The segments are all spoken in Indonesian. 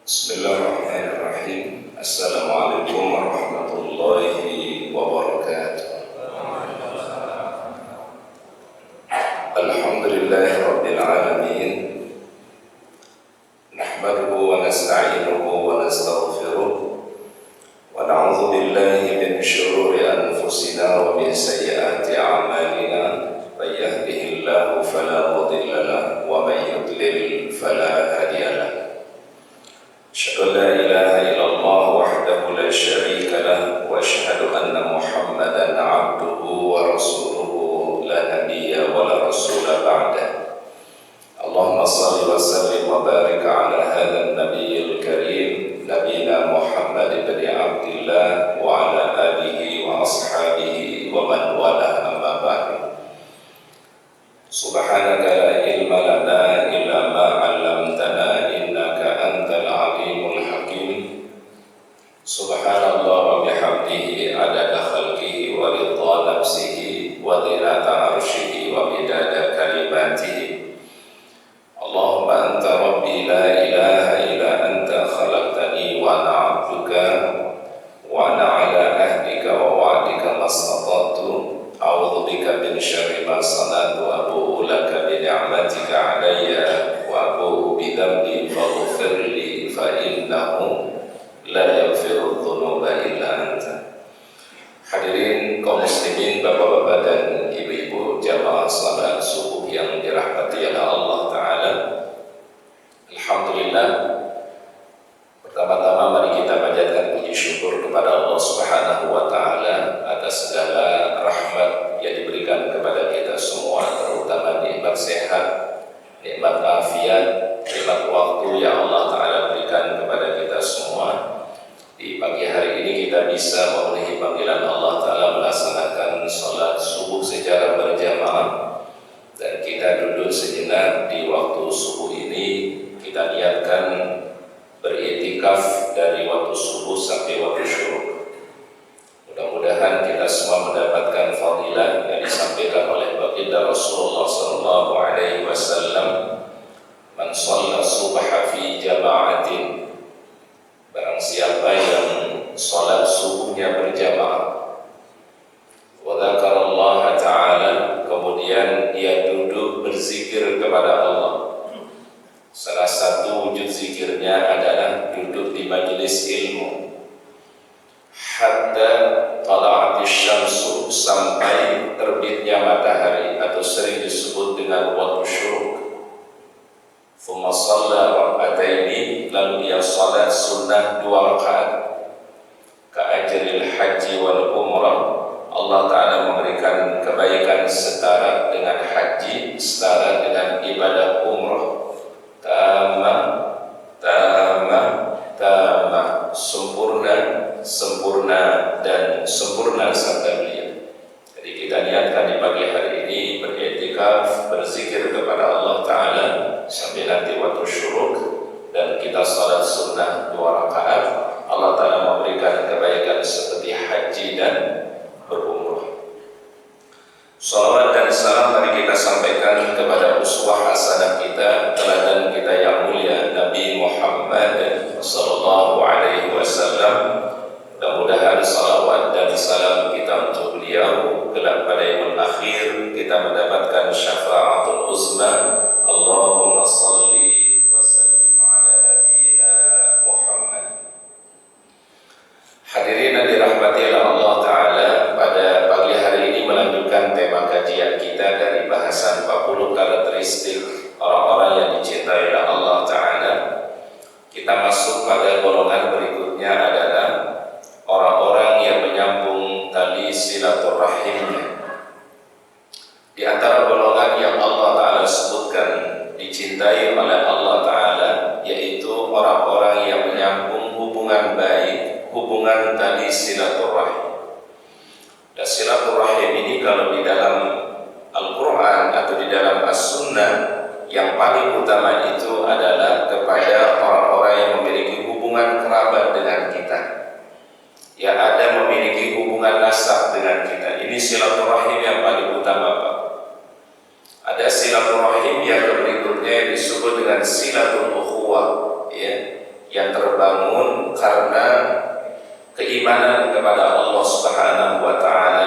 Bismillahirrahmanirrahim. Assalamualaikum warahmatullahi wabarakatuh. Alhamdulillahi rabbil alamin. Nahmaduhu wa nasta'inuhu wa nastaghfiruh wa na'udzu billahi min shururi anfusina wa min sayyiati a'malina. May yahdihillahu fala mudilla lahu wa may yudlil fala hadiya lahu. أشهد أن لا إله إلا الله وحده لا شريك له وأشهد أن محمدا عبده ورسوله لا نبي ولا رسول بعده. اللهم صل وسلم وبارك على هذا النبي الكريم نبينا محمد بن عبد الله وعلى آله وأصحابه ومن والاه أما بعد. سبحانك لا علم لنا إلا ما علمتنا إنك أنت العليم الحكيم. Subhanallah wa bihamdihi adada khalqihi wa ridha nafsihi wa zinata arshihi wa midada kalimatihi. Allahumma anta rabbi la ilaha illa anta khalaqtani wa ana abduka wa ana ala ahdika wa wa'dika mastata'tu. A'udzu bika min syarri ma sana'tu wa abu'u laka bi ni'matika 'alayya wa abu'u bi dhanbi faghfir li fa innahu la yaghfiru dzunuba illa anta. Hadirin kaum muslimin, bapak-bapak dan ibu-ibu jamaah salat subuh yang dirahmati oleh Allah Ta'ala. Alhamdulillah, pertama-tama mari kita panjatkan puji syukur kepada Allah Subhanahu wa Ta'ala atas segala rahmat yang diberikan kepada kita semua, terutama nikmat sehat, nikmat afiat, nikmat waktu yang Allah Ta'ala berikan kepada kita semua. Di pagi hari ini kita bisa memenuhi panggilan Allah Ta'ala melaksanakan sholat subuh secara berjamaah, dan kita duduk sejenak di waktu subuh ini. Kita niatkan beriktikaf dari waktu subuh sampai waktu syuruk. Mudah-mudahan kita semua mendapatkan fadilah yang disampaikan oleh baginda Rasulullah SAW. Man shalla subha fi jama'atin, barang siapa yang salat subuhnya berjamaah, wa dzakarallaha ta'ala, kemudian dia duduk berzikir kepada Allah. Salah satu wujud zikirnya adalah duduk di majelis ilmu. Hatta tala'atis syamsu, sampai terbitnya matahari, atau sering disebut dengan waktu syuruk. Thumma shalla rak'ataini, lalu dia salat sunnah 2 rakaat. Ka'ajril haji wal umrah, Allah Ta'ala memberikan kebaikan setara dengan haji, setara dengan ibadah umrah. Tama, sempurna, sempurna, dan sempurna sabda beliau. Jadi kita niatkan di pagi hari ini beriktikaf, berzikir kepada Allah Ta'ala sampai nanti waktu syuruk, dan kita salat sunnah 2 rakaat. Allah Ta'ala memberikan kebaikan seperti haji dan berumrah. Salawat dan salam mari kita sampaikan kepada uswah hasanah kita, teladan kita yang mulia, Nabi Muhammad sallallahu alaihi wasallam. Mudah-mudahan salawat dan salam kita untuk beliau kelak pada yaumul akhir kita mendapatkan syafaatul uzma. Allahumma salli wa sallim ala nabiyyina Muhammad. Hadirin yang dirahmati oleh Allah Ta'ala, pada pagi hari ini melanjutkan tema kajian kita dari bahasan 40 karakteristik orang-orang yang dicintai oleh Allah Ta'ala. Kita masuk pada golongan berikutnya adalah orang-orang yang menyambung tali silaturahimnya. Di antara golongan yang Allah Ta'ala sebutkan dicintai oleh Allah Ta'ala, yaitu orang-orang yang menyambung hubungan baik, hubungan tali silaturahim. Dan silaturahim ini kalau di dalam Al-Quran atau di dalam As-Sunnah, yang paling utama itu adalah kepada orang-orang yang memiliki hubungan kerabat dengan kita, yang ada memiliki hubungan nasab dengan kita. Ini silaturahim yang paling utama, Pak. Ada silaturahim yang berikutnya yang disebut dengan silatul ukhuwah, ya, yang terbangun karena keimanan kepada Allah Subhanahu wa taala,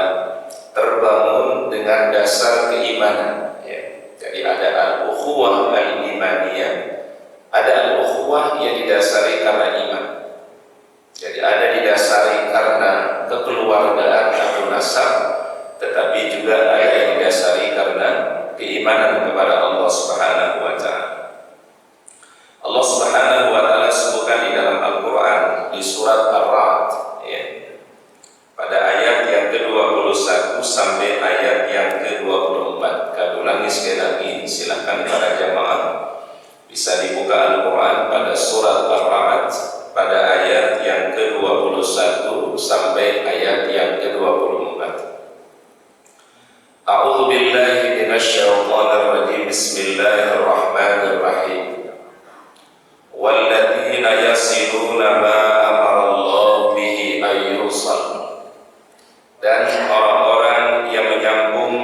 terbangun dengan dasar keimanan ya. Jadi ada al-ukhuwah al-imaniyah, ada al-ukhuwah yang didasari karena iman. Jadi ada didasari karena kekeluargaan atau nasab, tetapi juga ada yang didasari karena keimanan kepada Allah Subhanahu wa taala. Allah Subhanahu wa taala sebutkan di dalam Al-Qur'an di surat Ar-Ra'd ya. Pada ayat yang ke-21 sampai ayat yang ke-24. Kami ulangi sekali lagi, silakan para jamaah bisa dibuka Al-Qur'an pada surat Ar-Ra'd pada ayat yang ke-21 sampai ayat yang ke-24. A'udzu billahi minasyaitonir rajim. Bismillahirrahmanirrahim. Walladzina yasiluna ma amara Allah bihi ayyusal. Dan orang-orang yang menyambung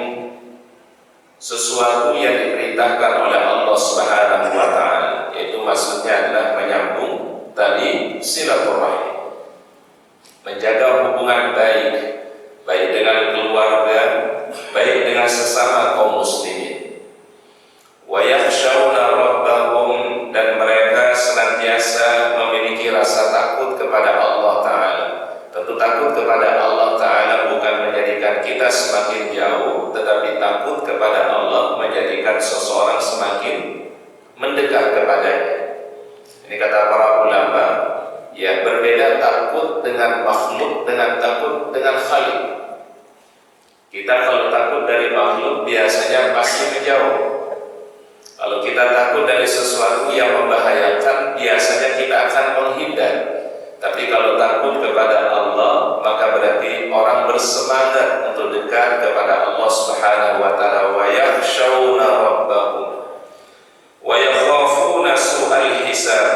sesuatu yang diperintahkan oleh Allah Subhanahu wa taala, yaitu maksudnya adalah menyambung tadi silaturahim, menjaga hubungan baik, baik dengan keluarga, baik dengan sesama kaum muslimin. Wa yakhshawna rabbahum, dan mereka senantiasa memiliki rasa takut kepada Allah Ta'ala. Tentu takut kepada Allah Ta'ala bukan menjadikan kita semakin jauh, tetapi takut kepada Allah menjadikan seseorang semakin mendekat kepadanya. Ini kata para ulama, ya berbeda takut dengan makhluk dengan takut dengan khalik. Kita kalau takut dari makhluk biasanya pasti menjauh. Kalau kita takut dari sesuatu yang membahayakan, biasanya kita akan menghindar. Tapi kalau takut kepada Allah, maka berarti orang bersemangat untuk dekat kepada Allah Subhanahu wa taala. Wa yakhshawna rabbahum wa yakhafuna su'al hisab,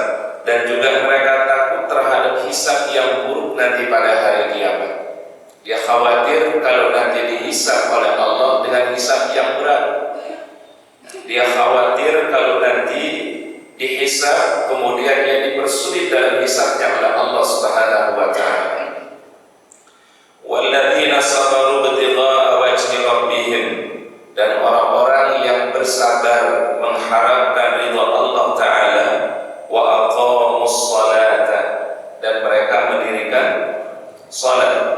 dan juga mereka takut terhadap hisab yang buruk nanti pada hari kiamat. Dia khawatir kalau nanti dihisab oleh Allah dengan hisab yang berat. Dia khawatir kalau nanti dihisab kemudian dia dipersulit dalam hisabnya oleh Allah Subhanahu wa taala. Walladzina sabaru ibtigha'a wajhi rabbihim, dan orang-orang yang bersabar mengharapkan ridha Allah taala, wa aqamus salata, dan mereka mendirikan salat,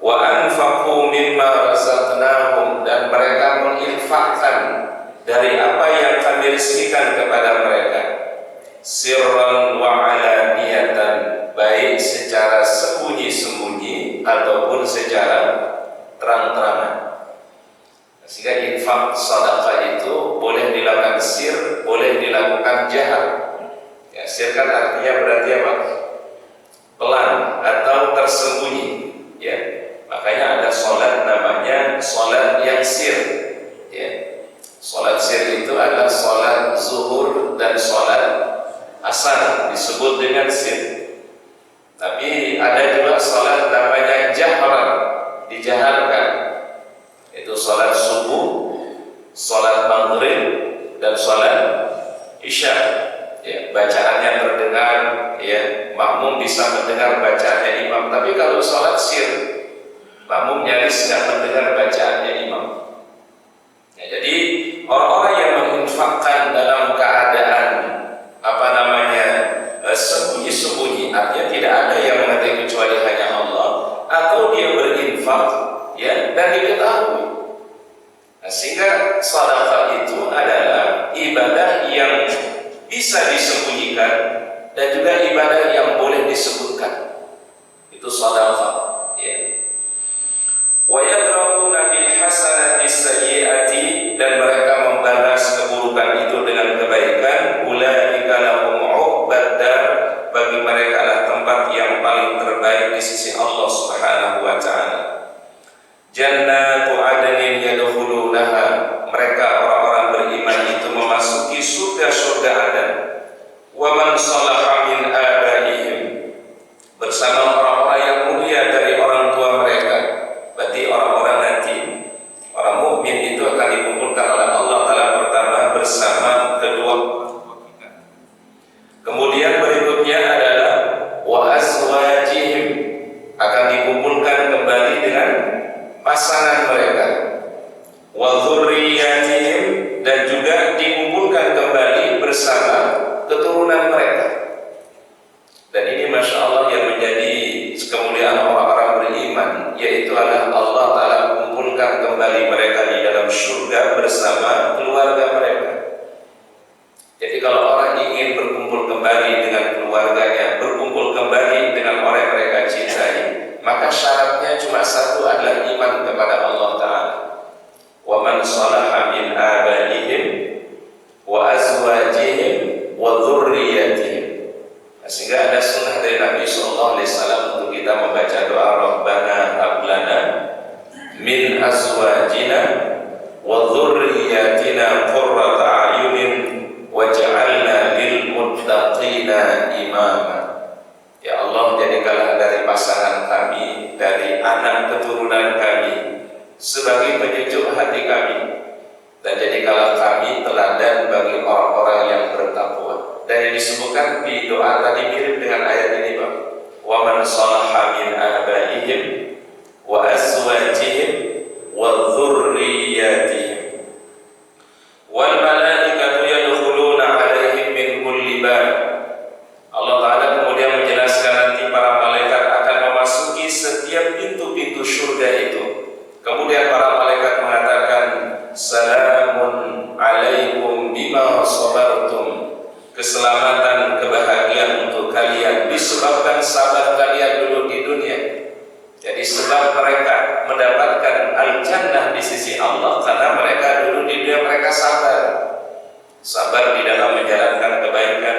wa anfaqu mimma razaqnahum, dan mereka menginfakkan dari apa yang kami rizkikan kepada mereka, sirran wa alaniyatan, baik secara sembunyi-sembunyi ataupun secara terang-terangan. Sehingga infak sedekah itu boleh dilakukan sir, boleh dilakukan jahat. Ya, sir kan artinya berarti apa? Pelan atau tersembunyi. Ya, makanya ada sholat namanya sholat yang sir. Ya. Sholat sir itu adalah sholat zuhur dan sholat asar, disebut dengan sir. Tapi ada juga sholat namanya jahran, dijaharkan. Itu sholat subuh, sholat maghrib, dan sholat isya. Ya, bacaannya terdengar, ya, makmum bisa mendengar bacaannya imam. Tapi kalau sholat sir, makmum nyaris tidak mendengar bacaannya imam. Ya, jadi orang-orang yang menginfakkan dalam keadaan sembunyi-sembunyi, artinya tidak ada yang mengetahui kecuali hanya Allah, atau dia berinfak ya dan diketahui. Nah, sehingga sedekah itu adalah ibadah yang bisa disembunyikan dan juga ibadah yang boleh disebutkan. Itu sedekah ya. Wa yadra'una bil hasanati sayyi'ati, dan mereka membalas keburukan itu dengan kebaikan. Ulaika lahum 'uqbad dar, bagi mereka lah tempat yang paling terbaik di sisi Allah Subhanahu wa taala. Jannatu 'adnin yadkhulunaha, mereka orang-orang beriman itu memasuki surga-surga Adan. Wa man salaha min abaihim, bersama orang-orang yang mulia surga bersama keluarga mereka. Jadi kalau orang ingin berkumpul kembali dengan keluarganya, berkumpul kembali dengan orang yang mereka cintai, maka syaratnya cuma satu, adalah iman kepada Allah Ta'ala. Wa man salaha min abaihim wa azwajihim wa dzurriyyatihim. Sehingga ada sunnah dari Nabi SAW untuk kita membaca doa Rabbana hab lana min azwajina wa dzurriyyatina qurrata a'yunin waj'alna lil muttaqina imama. Ya Allah, jadikanlah dari pasangan kami, dari anak keturunan kami sebagai penyejuk hati kami, dan jadikanlah kami teladan bagi orang-orang yang bertakwa. Dan yang disebutkan di doa tadi mirip dengan ayat ini, Pak. Wa man salaha min abaihim wa azwajihim wa dzurriyyatihim wal malaikatu yadkhuluna alaihim min kulli bab. Allah Ta'ala kemudian menjelaskan nanti para malaikat akan memasuki setiap pintu-pintu surga itu. Kemudian para malaikat mengatakan, salamun alaikum bima sabartum. Keselamatan, kebahagiaan untuk kalian disebabkan sabar kalian dulu di dunia. Jadi sebab mereka mendapatkan al-jannah di sisi Allah karena mereka dulu di dunia mereka sabar. Sabar di dalam menjalankan kebaikan,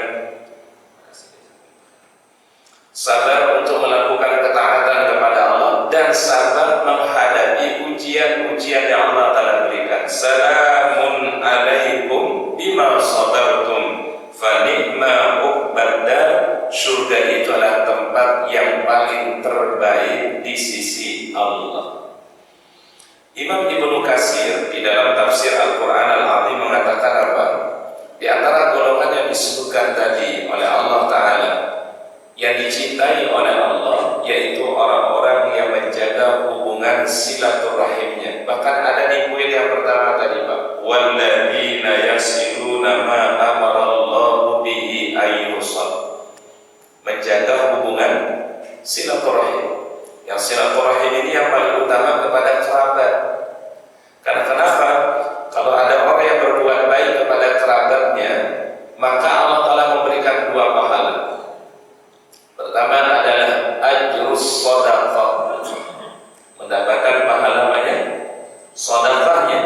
sabar untuk melakukan ketaatan kepada Allah, dan sabar menghadapi ujian-ujian yang Allah Ta'ala berikan. Salamun alaikum bima sabartum fa ni'ma uqbadar. Surga itu adalah tempat yang paling terbaik di sisi Allah. Imam Ibnu Katsir di dalam tafsir Al-Quran Al-Azim mengatakan apa? Di antara golongan yang disebutkan tadi oleh Allah Ta'ala yang dicintai oleh Allah, yaitu orang-orang yang menjaga hubungan silaturahimnya. Bahkan ada di poin yang pertama tadi, Pak, walladzina yasiluna ma amarallahu bihi ayyusal. Menjaga hubungan silaturahim. Yang silaturahim ini yang paling utama kepada kerabat. Karena kenapa? Kalau ada orang yang berbuat baik kepada kerabatnya, maka Allah Ta'ala memberikan dua pahala. Pertama adalah ajrus shadaqah, mendapatkan pahalanya sedekahnya.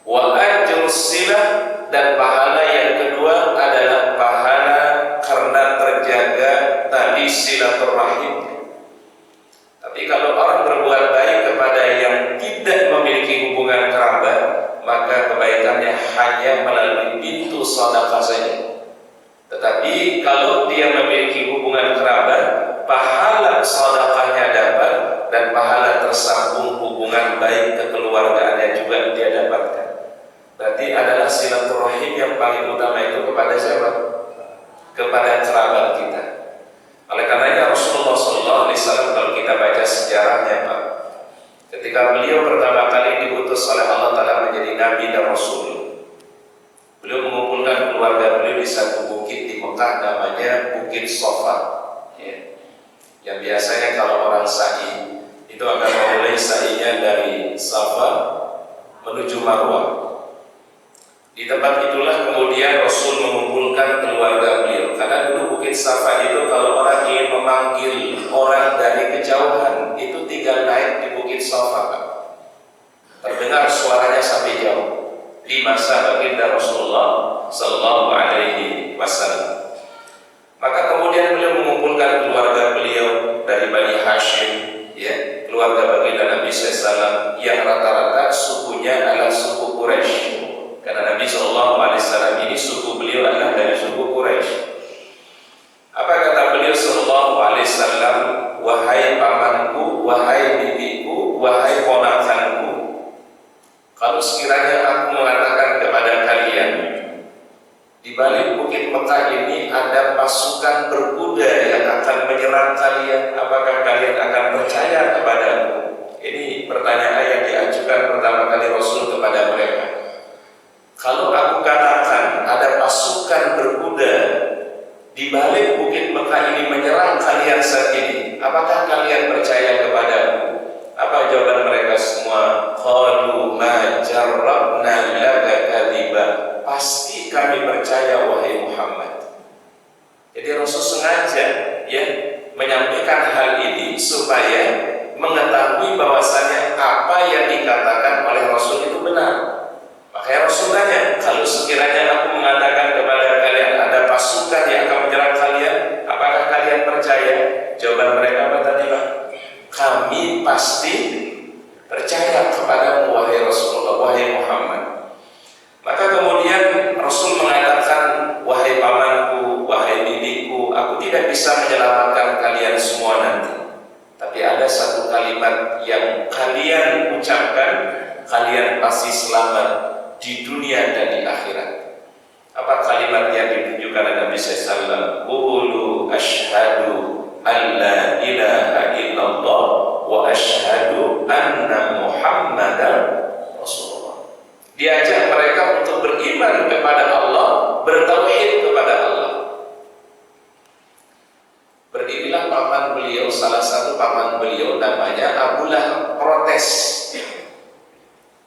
Wa ajrus silah, dan pahala yang kedua adalah pahala karena terjaga tadi silaturahim. Tapi kalau orang berbuat baik kepada yang tidak memiliki hubungan kerabat, maka kebaikannya hanya melalui pintu sedekah saja. Tetapi kalau dia memiliki hubungan kerabat, pahala sedekahnya dapat, dan pahala tersambung hubungan baik kekeluargaannya juga dia dapatkan. Berarti adalah silaturahim yang paling utama itu kepada siapa? Kepada kerabat kita. Oleh karenanya Rasulullah SAW, kalau kita baca sejarahnya, Pak, ketika beliau pertama kali diutus oleh Allah Ta'ala menjadi Nabi dan Rasul, beliau mengumpulkan keluarga beliau di satu bukit di Mekah namanya Bukit Sofa, ya. Yang biasanya kalau orang sa'i itu akan memulai sa'inya dari Safa menuju Marwah. Di tempat itulah kemudian Rasul mengumpulkan keluarga beliau. Karena dulu Bukit Safa itu kalau orang ingin memanggil orang dari kejauhan, itu tinggal naik di Bukit Safa, Pak. Terdengar suaranya sampai jauh. Di masa baginda Rasulullah Sallallahu Alaihi Wasallam. Maka kemudian beliau mengumpulkan keluarga beliau dari Bani Hashim, ya, keluarga baginda Nabi SAW, yang rata-rata sukunya adalah suku Quraisy. Karena Nabi SAW ini suku beliau adalah dari suku Quraisy. Apa kata beliau SAW? Wahai pamanku, wahai bibiku, wahai ponakanku, kalau sekiranya aku mengatakan kepada kalian, di balik Bukit Mekah ini ada pasukan berkuda yang akan menyerang kalian, apakah kalian akan percaya kepadaku? Ini pertanyaan yang diajukan pertama kali Rasul kepada mereka. Kalau aku katakan ada pasukan berkuda di balik Bukit Mekah ini menyerang kalian saat ini, apakah kalian percaya kepadaku? Apa jawaban mereka semua, qalu ma jarrabna laka kadhiba, pasti kami percaya wahai Muhammad. Jadi Rasul sengaja ya menyampaikan hal ini supaya mengetahui bahwasanya apa yang dikatakan oleh Rasul itu benar. Makanya Rasul tanya, kalau sekiranya aku mengatakan kepada kalian ada pasukan yang akan menyerang kalian, apakah kalian percaya? Jawaban mereka apa tadi, Pak? Kami pasti percaya kepadamu wahai Rasulullah, wahai Muhammad. Maka kemudian Rasul mengatakan, wahai pamanku, wahai bibiku, aku tidak bisa menyelamatkan kalian semua nanti. Tapi ada satu kalimat yang kalian ucapkan, kalian pasti selamat di dunia dan di akhirat. Apa kalimat yang ditunjukkan oleh Nabi SAW? Qulu asyhadu an la ilaha illallah wa asyhadu anna Muhammadan Rasulullah. Diajak mereka untuk beriman kepada Allah, bertauhid kepada Allah. Berdirilah paman beliau, salah satu paman beliau namanya Abu Lahab, protes.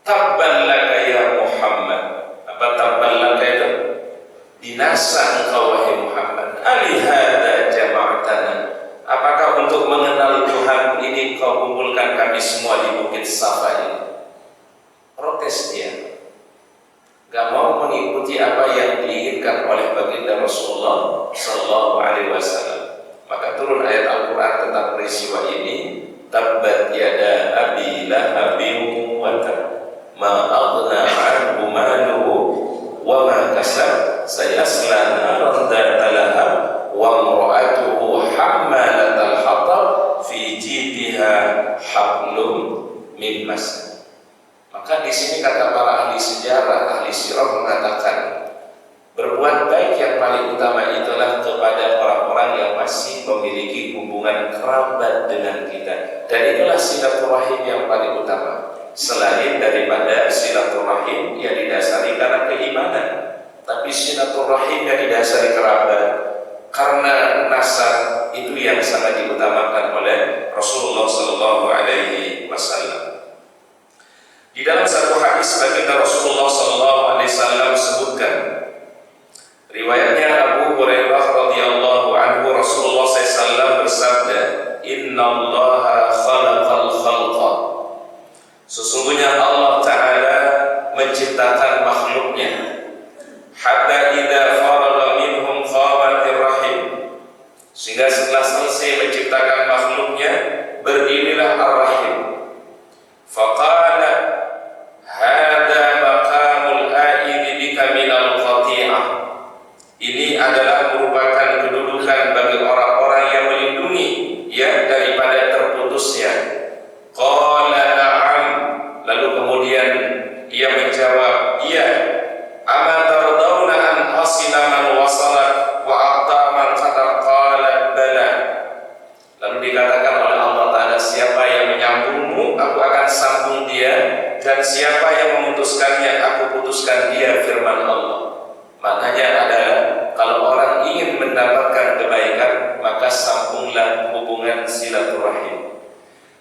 Tabban laka ya Muhammad. Apa tabban laka itu? Binasa engkau wahai Muhammad. Alihada jama'atana. Apakah untuk mengenal Tuhan ini kau kumpulkan kami semua di Bukit Safa ini? Protes dia. Gak mau mengikuti apa yang diinginkan oleh baginda Rasulullah Sallallahu Alaihi Wasallam. Maka turun ayat Al-Quran tentang peristiwa ini. Tabbat yada abi lahabin wa tab, ma aghna anhu maluhu wa ma kasab, sayasla naran dzata lahab wa imra'atuhu hammalatal hatab fi jidha hablum min masad. Maka di sini kata para ahli sejarah, ahli sirah mengatakan, berbuat baik yang paling utama itulah kepada orang-orang yang masih memiliki hubungan kerabat dengan kita. Dan itulah silaturahim yang paling utama. Selain daripada silaturahim yang didasari karena keimanan, tapi silaturahim yang didasari kerabat karena nasab, itu yang sangat diutamakan oleh Rasulullah Sallallahu Alaihi Wasallam. Di dalam satu hadis baginda Rasulullah Sallallahu Alaihi Wasallam sebutkan, riwayatnya Abu Hurairah radhiyallahu anhu, Rasulullah SAW bersabda, Innallaha khalaqal khalqa. Sesungguhnya Allah Ta'ala menciptakan makhluknya. Hatta idza faraga minhum qamatir rahim. Sehingga setelah selesai menciptakan makhluknya, berdirilah ar-rahim. Faqala hadza maqamul a'idhi bika minal qati'ah. Ini adalah merupakan kedudukan bagi orang-orang yang melindungi ya daripada terputusnya. Qala na'am. Lalu kemudian ia menjawab, iya. Ama tardawna an asila man wasalat wa aqta man qad qala bala. Lalu dikatakan oleh Allah Ta'ala, siapa yang menyambungmu, aku akan sambung dia, dan siapa yang memutuskannya, aku putuskan dia, firman Allah. Maknanya adalah kalau orang ingin mendapatkan kebaikan, maka sambunglah hubungan silaturahim.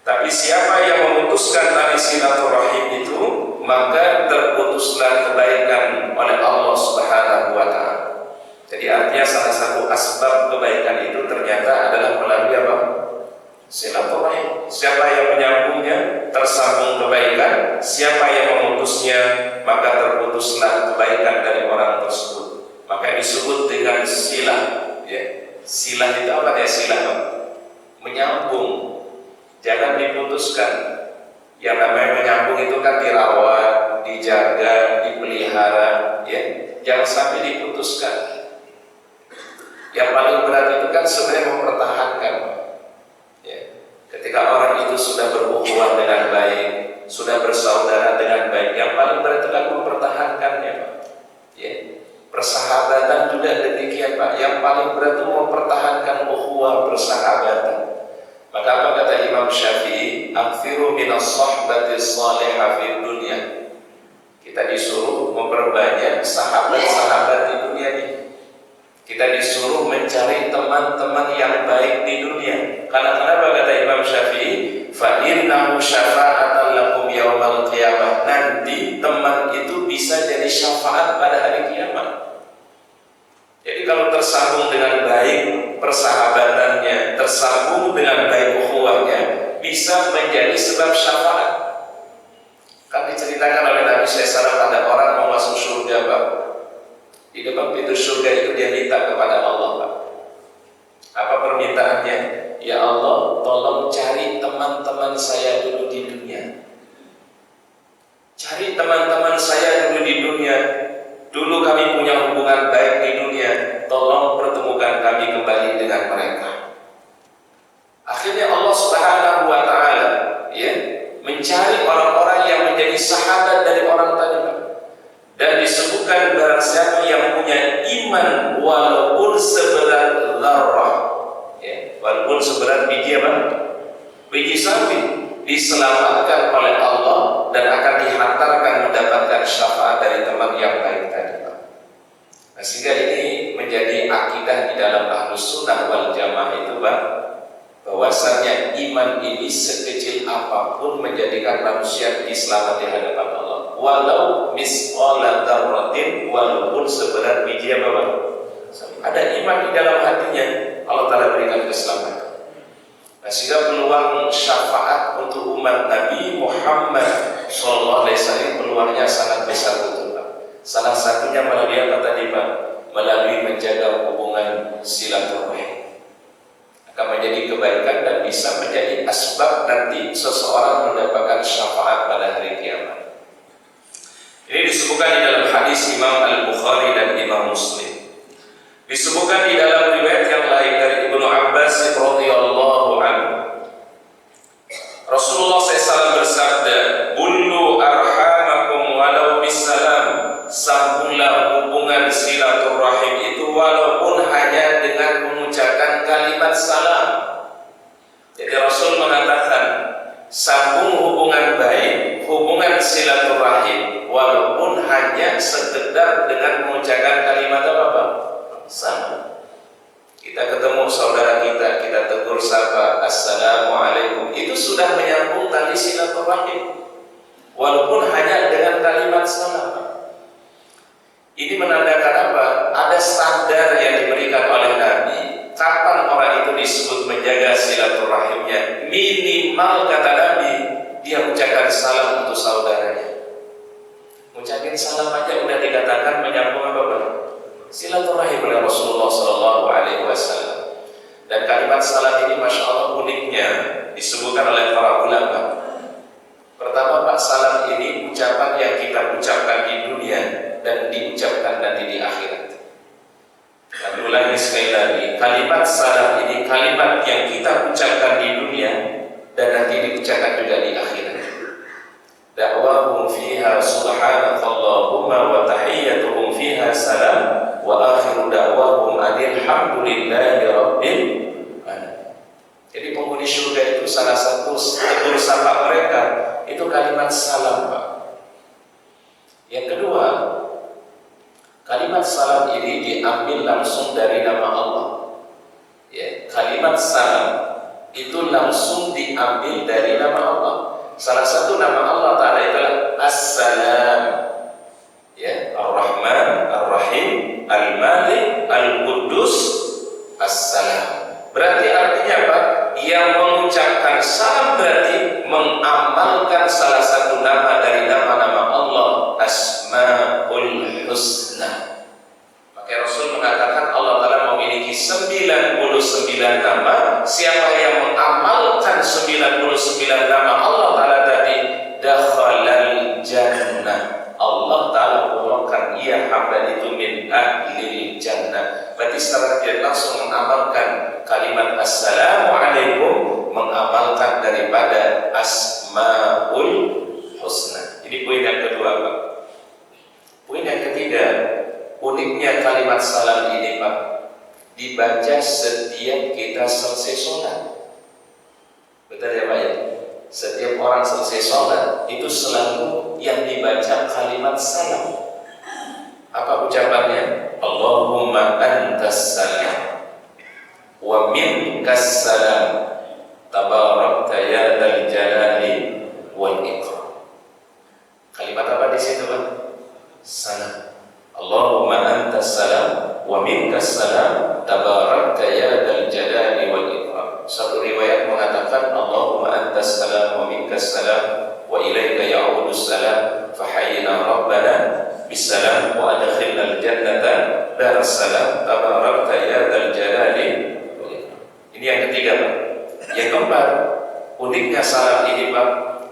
Tapi siapa yang memutuskan tali silaturahim itu, maka terputuslah kebaikan oleh Allah Subhanahu wa Ta'ala. Jadi artinya salah satu asbab kebaikan itu ternyata adalah melalui apa? Silaturahim. Siapa yang menyambungnya, tersambung kebaikan. Siapa yang memutusnya, maka terputuslah kebaikan dari orang tersebut. Maka disebut dengan silah. Ya. Silah itu apa ya? Silah menyambung. Jangan diputuskan. Yang namanya menyambung itu kan dirawat, dijaga, dipelihara, ya. Jangan sampai diputuskan. Yang paling berat itu kan sebenarnya mempertahankan. Ya. Ketika orang itu sudah berhubungan dengan baik, sudah bersaudara dengan baik, yang paling berat itu kan mempertahankannya, Pak. Ya. Persahabatan juga demikian, Pak. Yang paling berat itu mempertahankan ukhuwah persahabatan. Maka apa kata Imam Syafi'i? Akthiru minas sahbati salihah fi dunya. Kita disuruh memperbanyak sahabat-sahabat di dunia ini. Kita disuruh mencari teman-teman yang baik di dunia. Karena kenapa kata Imam Syafi'i? Fa innahu syafa'atan lakum yaumal qiyamah. Nanti teman itu bisa jadi syafaat pada hari kiamat. Jadi kalau tersambung dengan baik persahabatannya, tersambung dengan baik ukhuwahnya, bisa menjadi sebab syafaat. Kan diceritakan oleh Nabi SAW, ada orang mau masuk surga, Pak. Di depan pintu surga itu dia minta kepada Allah, Pak. Apa permintaannya? Ya Allah, tolong cari teman-teman saya dulu di dunia. Cari teman-teman saya dulu di dunia. Dulu kami punya hubungan baik di dunia. Tolong pertemukan kami kembali dengan mereka. Akhirnya Allah Subhanahu wa Ta'ala mencari orang-orang yang menjadi sahabat dari orang tadi, Pak. Dan disebutkan barang siapa yang punya iman walaupun seberat zarrah, walaupun seberat biji apa? Biji sawi, diselamatkan oleh Allah dan akan dihantarkan mendapatkan syafaat dari teman yang baik tadi, Pak. Nah, sehingga ini menjadi akidah di dalam Ahlus Sunnah wal Jamaah itu, Pak, bahwasanya iman ini sekecil apapun menjadikan manusia diselamat di hadapan Allah. Walau misqala dzarratin, walaupun seberat biji apa, Pak? Ada iman di dalam hatinya, Allah Ta'ala berikan keselamatan. Nah, sehingga peluang syafaat untuk umat Nabi Muhammad SAW peluangnya sangat besar, betul, Pak. Salah satunya melalui apa tadi, Pak? Melalui menjaga hubungan silaturahim. Akan menjadi kebaikan dan bisa menjadi asbab nanti seseorang mendapatkan syafaat pada hari kiamat. Ini disebutkan di dalam hadis Imam Al-Bukhari dan Imam Muslim. Disebutkan di dalam riwayat yang lain dari Ibnu Abbas radhiyallahu anhu. Rasulullah SAW bersabda, "Bullu arhamakum walau bisalam." Sambunglah hubungan silaturahim itu walaupun hanya dengan mengucapkan kalimat salam. Jadi Rasul mengatakan, sambung hubungan baik, hubungan silaturahim walaupun hanya sekedar dengan mengucapkan kalimat apa, Pak? Salam. Kita ketemu saudara kita, kita tegur sapa, assalamualaikum. Itu sudah menyambung tali silaturahim walaupun hanya dengan kalimat salam. Ini menandakan apa? Ada standar yang diberikan oleh Nabi. Kapan orang itu disebut menjaga silaturahimnya? Minimal kata Nabi, dia ucapkan salam untuk saudaranya. Ucapin salam aja udah dikatakan menyambung apa, Pak? Silaturahim oleh Rasulullah SAW. Dan kalimat salam ini masya Allah uniknya disebutkan oleh para ulama. Pertama, Pak, salam ini ucapan yang kita ucapkan di dunia dan diucapkan nanti di akhirat. Dan ulangi sekali lagi, kalimat salam ini kalimat yang kita ucapkan di dunia dan nanti diucapkan juga di akhirat. Da'wahum fiha subhanakallahumma wa tahiyyatuhum fiha salam wa akhiru da'wahum alhamdulillahi rabbil alamin. Jadi penghuni surga itu salah satu tegur sapa mereka itu kalimat salam, Pak. Yang kedua, kalimat salam ini diambil langsung dari nama Allah. Kalimat salam itu langsung diambil dari nama Allah. Salah satu nama Allah Ta'ala adalah As-Salam, Ar-Rahman, Ar-Rahim, Al-Malik, Al-Quddus, As-Salam. Berarti artinya apa? Yang mengucapkan salam berarti mengamalkan salah satu nama dari nama-nama Allah, Asmaul Husna. Maka Rasul mengatakan Allah Ta'ala memiliki 99 nama. Siapa yang mengamalkan 99 nama Allah Ta'ala tadi, dakhalal jannah. Allah Ta'ala mengatakan ia hamba itu min ahlil jannah. Berarti secara tidak langsung mengamalkan kalimat assalamualaikum, mengamalkan daripada Asmaul Husna. Ini poin yang kedua, Pak. Poin yang ketiga, uniknya kalimat salam ini, Pak, dibaca setiap kita selesai sholat. Betul ya, Pak, ya? Setiap orang selesai sholat itu selalu yang dibaca kalimat salam. Apa ucapannya? Allahumma antas salam wa minkas salam tabarakta ya dzal jalali wal ikram. Kalimat apa di situ, Pak? Salam. Allahumma antas salam wa minkas salam tabarakta ya dzal jalali wal ikram. Satu riwayat mengatakan Allahumma antas salam wa minkas salam wa ilaika ya'udus salam fahayyina rabbana bisalam wa adkhilnal jannata darassalam tabarakta ya dzal jalali. Ini yang ketiga, Pak. Yang keempat, uniknya salam ini, Pak,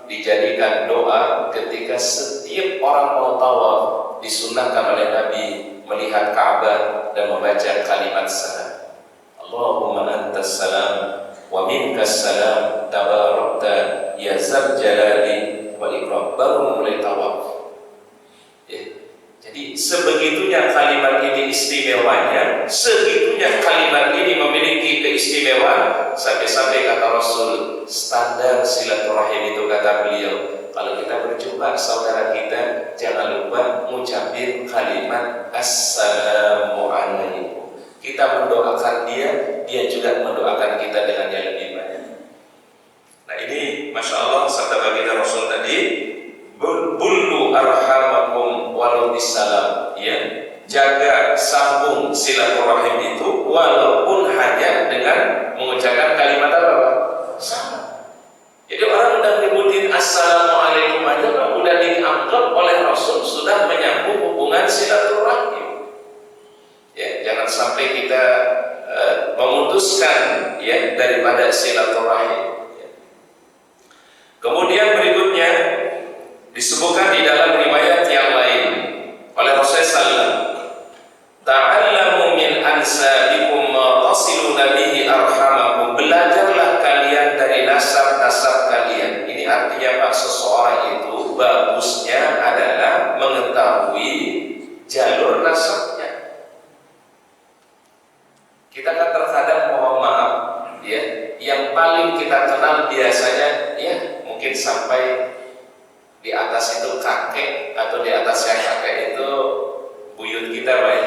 dijadikan doa ketika setiap orang mau tawaf. Disunnahkan oleh Nabi melihat Ka'bah dan membaca kalimat salam. Allahumma antas salam wa minkas salam tabarakta ya dzal jalali wal ikram. Baru mulai tawaf. Jadi sebegitunya kalimat ini istimewanya, segitunya kalimat ini memiliki keistimewaan, sampai-sampai kata Rasul, standar silaturahim itu, kata beliau, kalau kita berjumpa saudara kita, jangan lupa mengucapkan kalimat Assalamualaikum. Kita mendoakan dia, dia juga mendoakan kita dengan yang lebih banyak. Nah ini Masya Allah, sabda baginda Rasul tadi, Bullu arhamakum walau bisalam, ya, jaga sambung silaturahim itu walaupun hanya dengan mengucapkan kalimat apa, Pak? Salam. Jadi orang udah nyebutin Assalamualaikum aja, Pak, udah dianggap oleh Rasul sudah menyambung hubungan silaturahim. Ya, jangan sampai kita memutuskan ya daripada silaturahim. Ya. Kemudian berikutnya disebutkan di dalam riwayat yang lain oleh Rasulullah SAW, ta'allamu min ansabikum ma tasiluna bihi arhamakum. Belajarlah kalian dari nasab-nasab kalian. Ini artinya, Pak, seseorang itu bagusnya adalah mengetahui jalur nasabnya. Kita kan terkadang, mohon maaf ya, yang paling kita kenal biasanya ya mungkin sampai di atas itu kakek, atau di atasnya kakek itu buyut kita, Pak.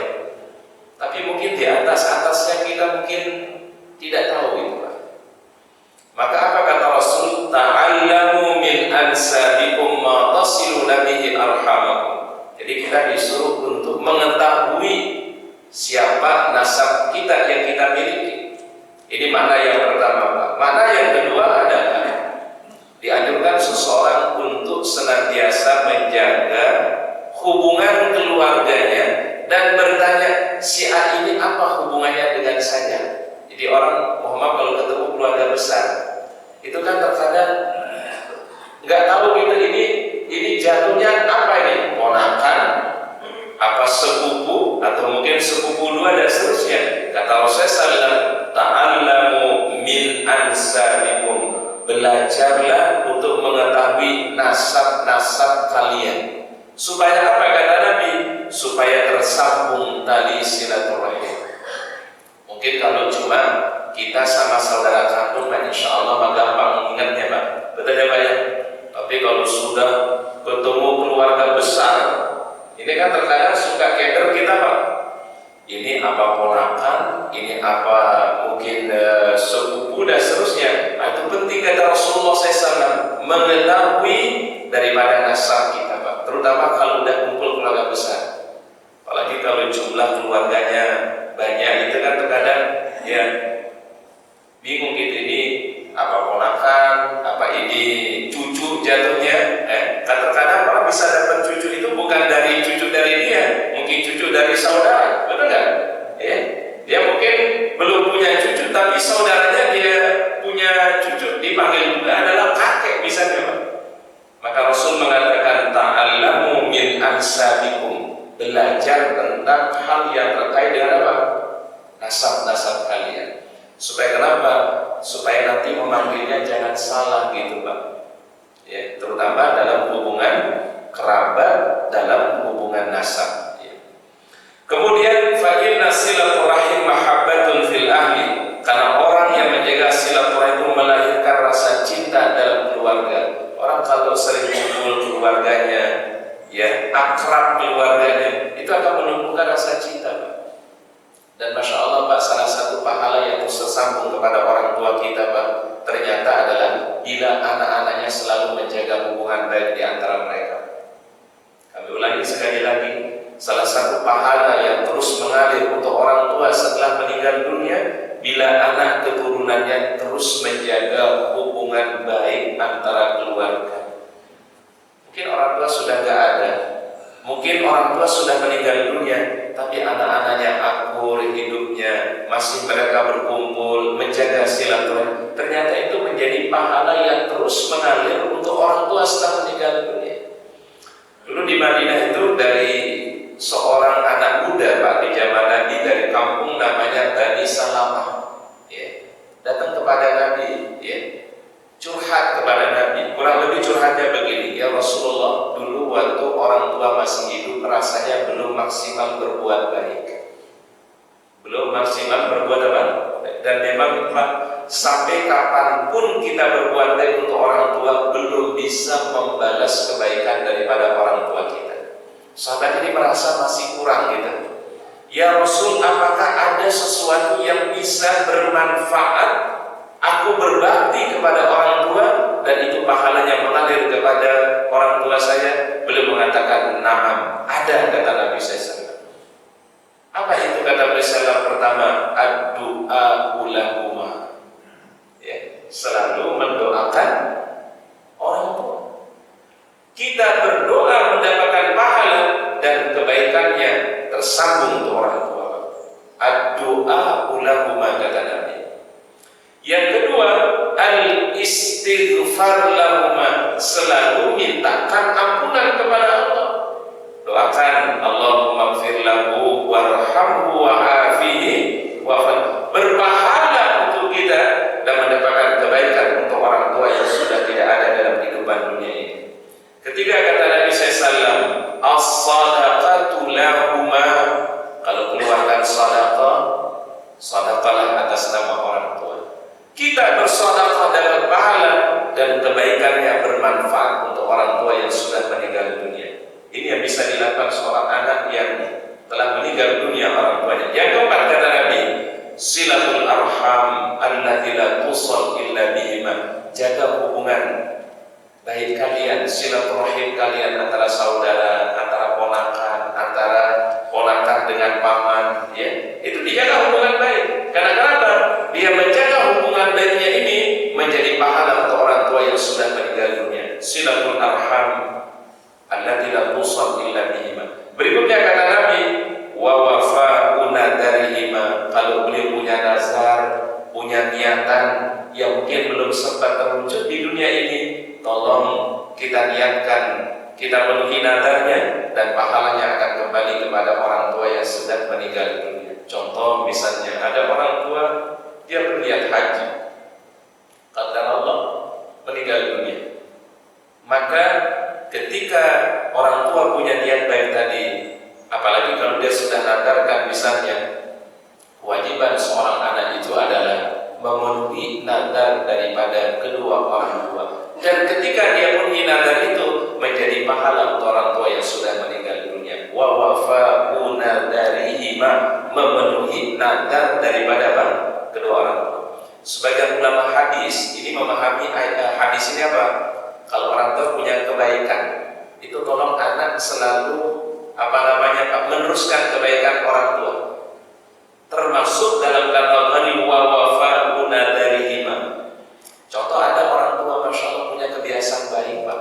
Tapi mungkin di atasnya kita mungkin tidak tahu itu, Pak. Maka apa kata Rasul? Ta'allamu min ansabikum ma tasiluna bihi arhamakum. Jadi kita disuruh untuk mengetahui siapa nasab kita yang kita miliki. Ini makna yang pertama, Pak. Makna yang kedua adalah dianjurkan seseorang untuk senantiasa menjaga hubungan keluarganya dan bertanya, si A ini apa hubungannya dengan saya. Jadi orang Muhammad kalau ketemu keluarga besar itu kan terkadang nggak tahu gitu, ini jatuhnya apa ini, ponakan, apa sepupu, atau mungkin sepupu dua dan seterusnya. Kata Rasulullah, ta'allamu min ansabikum. Belajarlah untuk mengetahui nasab-nasab kalian. Supaya apa, kata Nabi? Supaya tersambung tali silaturahim. Mungkin kalau cuma kita sama saudara kandung, insya Allah gampang mengingatnya, Pak. Betul ya, Pak ya? Tapi kalau sudah ketemu keluarga besar, ini kan terkadang suka keder kita, Pak. Ini apa ponakan, ini apa mungkin sepupu dan seterusnya. Nah, itu penting, kata Rasulullah SAW, mengetahui daripada nasab kita, Pak. Terutama kalau udah kumpul keluarga besar. Apalagi kalau jumlah keluarganya banyak, itu kan terkadang ya bingung gitu, ini apa ponakan, apa ini cucu jatuhnya. Kadang-kadang orang bisa dapat cucu itu bukan dari cucu dari dia, mungkin cucu dari saudara, betul nggak? Ya, dia mungkin belum punya cucu, tapi saudaranya dia punya cucu, dipanggil juga adalah kakek misalnya. Maka Rasul mengatakan, ta'allamu min ansabikum. Belajar tentang hal yang terkait dengan apa? Nasab-nasab kalian. Supaya kenapa? Supaya nanti memanggilnya jangan salah gitu, Pak. Ya, terutama dalam hubungan kerabat, dalam hubungan nasab. Ya. Kemudian fa'inna silaturahim mahabbatun fil ahli. Karena orang yang menjaga silaturahim itu melahirkan rasa cinta dalam keluarga. Orang kalau sering kumpul keluarganya, ya, akrab keluarganya, itu akan menumbuhkan rasa cinta, Pak. kita, Pak, ternyata adalah bila anak-anaknya selalu menjaga hubungan baik di antara mereka. Kami ulangi sekali lagi, salah satu pahala yang terus mengalir untuk orang tua setelah meninggal dunia, bila anak keturunannya terus menjaga hubungan baik antara keluarga. Mungkin orang tua sudah gak ada, mungkin orang tua sudah meninggal dunia, tapi anak-anaknya akur hidupnya, masih mereka berkumpul, menjaga silaturahmi. Ternyata itu menjadi pahala yang terus mengalir untuk orang tua setelah meninggal dunia. Dulu di Madinah itu dari seorang anak muda, Pak, di zaman Nabi, dari kampung namanya Bani Salamah, ya, datang kepada Nabi, ya, curhat kepada Nabi. Kurang lebih curhatnya begini, ya Rasulullah, dulu waktu orang tua masih hidup rasanya belum maksimal berbuat baik, belum maksimal berbuat apa? Dan memang Pak, sampai kapanpun kita berbuat baik untuk orang tua belum bisa membalas kebaikan daripada orang tua kita. Sahabat ini merasa masih kurang gitu. Ya Rasul, apakah ada sesuatu yang bisa bermanfaat aku berbakti kepada orang tua dan itu pahalanya mengalir kepada orang tua saya? Beliau mengatakan, na'am, ada, kata Nabi SAW. Apa itu kata beliau? Pertama, ad-du'a ulahuma, ya, selalu mendoakan orang tua. Kita berdoa mendapatkan pahala dan kebaikannya tersambung untuk orang tua. Ad-du'a ulahuma, kata Nabi. Yang kedua, al-istighfar lahuma, selalu mintakan ampunan kepada Allah. Doakan, Allahumma gfir lahu warhamhu wa'afihi wa'afan. Berpahala untuk kita dan mendapatkan kebaikan untuk orang tua yang sudah tidak ada dalam kehidupan dunia ini. Ketiga, kata Nabi SAW, as-sadaqatu lahuma, kalau keluarkan sadaqah, sadaqahlah atas nama orang tua. Kita bersedekah dapat pahala dan kebaikannya bermanfaat untuk orang tua yang sudah meninggal dunia. Ini yang bisa dilakukan seorang anak yang telah meninggal dunia orang tuanya. Yang keempat, kata Nabi, silatul arham allati la tusal illa bihima. Jaga hubungan baik kalian, silaturahim kalian antara saudara, antara ponakan dengan paman, ya. Itu dijaga hubungan baik. Karena kenapa? Dia menjaga hubungan baiknya ini menjadi pahala untuk orang tua yang sudah meninggal dunia. Silatul arham allati la tusal illa bihima. Berikutnya kata Nabi, wa wafa'una darihima. Kalau beliau punya nazar, punya niatan yang mungkin belum sempat terwujud di dunia ini, tolong kita niatkan, kita penuhi nazarnya, dan pahalanya akan kembali kepada orang tua yang sudah meninggal dunia. Contoh misalnya, ada orang tua dia berniat haji, qadar Allah meninggal dunia. Maka ketika orang tua punya niat baik tadi, apalagi kalau dia sudah nadarkan misalnya, kewajiban seorang anak itu adalah memenuhi nadar daripada kedua orang tua. Dan ketika dia memenuhi nadar itu menjadi pahala untuk orang tua yang sudah meninggal dunia. Wa wafa'u nadarihima, memenuhi nadar daripada kedua orang tua. Sebagian ulama hadis ini memahami hadis ini apa? Kalau orang tua punya kebaikan, itu tolong anak selalu meneruskan kebaikan orang tua. Termasuk dalam kategori wa wafa'u nadarihima. Contoh, ada orang tua Masya Allah punya kebiasaan baik, Pak.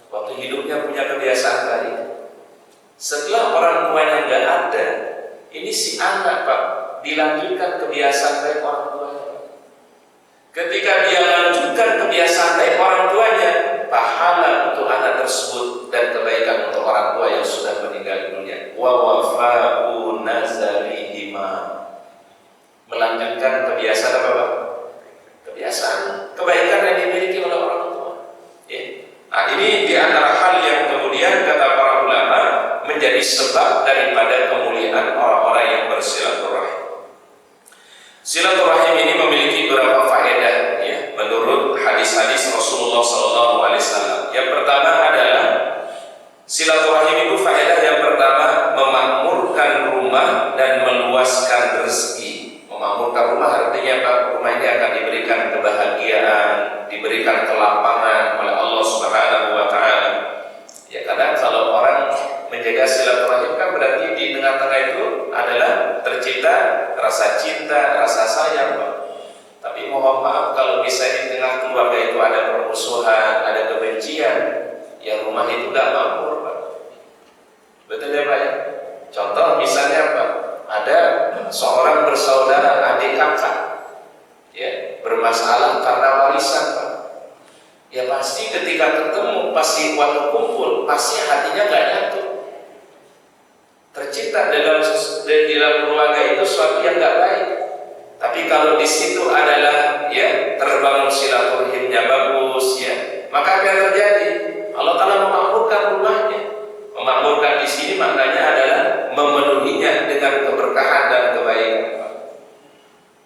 Waktu hidupnya punya kebiasaan baik. Setelah orang tuanya nggak ada, ini si anak, Pak, dilanjutkan kebiasaan baik orang tuanya. Ketika dia lanjutkan kebiasaan baik orang tuanya, pahala untuk anak tersebut dan kebaikan untuk orang tua yang sudah meninggal dunia. Wa wafa'u nazarihima, melanjutkan kebiasaan apa, Pak? Kebiasaan kebaikan yang dimiliki oleh orang tua, ya. Nah, ini di antara hal yang kemudian kata para ulama menjadi sebab daripada kemuliaan orang-orang yang bersilaturahim. Silaturahim ini memiliki beberapa faedah, ya, menurut hadis-hadis Rasulullah SAW. Yang pertama adalah silaturahim itu faedah yang pertama memakmurkan rumah dan meluaskan rezeki. Memakmurkan rumah artinya apa? Rumah ini akan diberikan kebahagiaan, diberikan kelapangan oleh Allah Subhanahu wa taala. Ya, karena kalau orang menjaga silaturahim kan berarti di tengah-tengah itu adalah tercipta rasa cinta, rasa sayang, Pak. Tapi mohon maaf kalau misalnya di tengah keluarga itu ada permusuhan, ada kebencian, ya rumah itu gak makmur, Pak. Betul ya, Pak ya? Contoh misalnya apa? Ada seorang bersaudara adik kakak, ya, bermasalah karena warisan, Pak. Ya pasti ketika ketemu, pasti waktu kumpul, pasti hatinya gak nyatu. Tercipta dalam keluarga itu sesuatu yang gak baik. Tapi kalau di situ adalah ya terbangun silaturahimnya bagus, ya, maka apa yang terjadi? Allah Taala memakmurkan rumahnya. Memakmurkan di sini maknanya adalah memenuhinya dengan keberkahan dan kebaikan.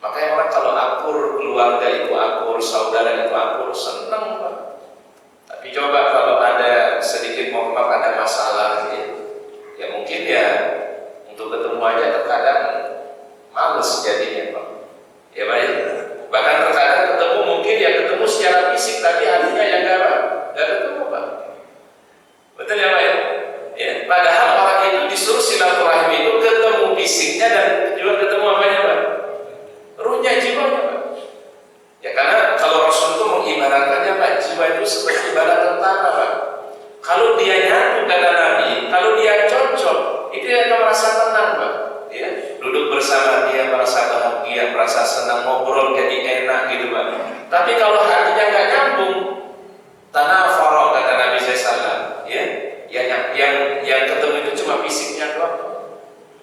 Makanya orang kalau akur, keluarga itu akur, saudara itu akur, senang, Pak. Tapi coba kalau ada sedikit mohon maaf ada masalah, ya mungkin ya untuk ketemu aja terkadang males jadinya, Pak. Ya baik. Bahkan terkadang ketemu mungkin ya ketemu secara fisik, tapi hatinya yang gak ketemu, Pak. Betul ya, Pak ya? Ya, padahal orang itu disuruh silaturahim itu ketemu fisiknya dan juga ketemu apanya, Pak? Ruhnya, jiwanya, Pak. Ya karena kalau Rasul itu mengibaratkannya, Pak, jiwa itu seperti ibarat tentara, Pak. Kalau dia nyatu kata Nabi, kalau dia cocok, itu dia akan merasa tenang, Pak. Ya, duduk bersama dia merasa bahagia, merasa senang, ngobrol jadi enak gitu, Pak. Tapi kalau hatinya nggak nyambung, tanah farok kata Nabi SAW, ya, yang ketemu itu cuma fisiknya doang,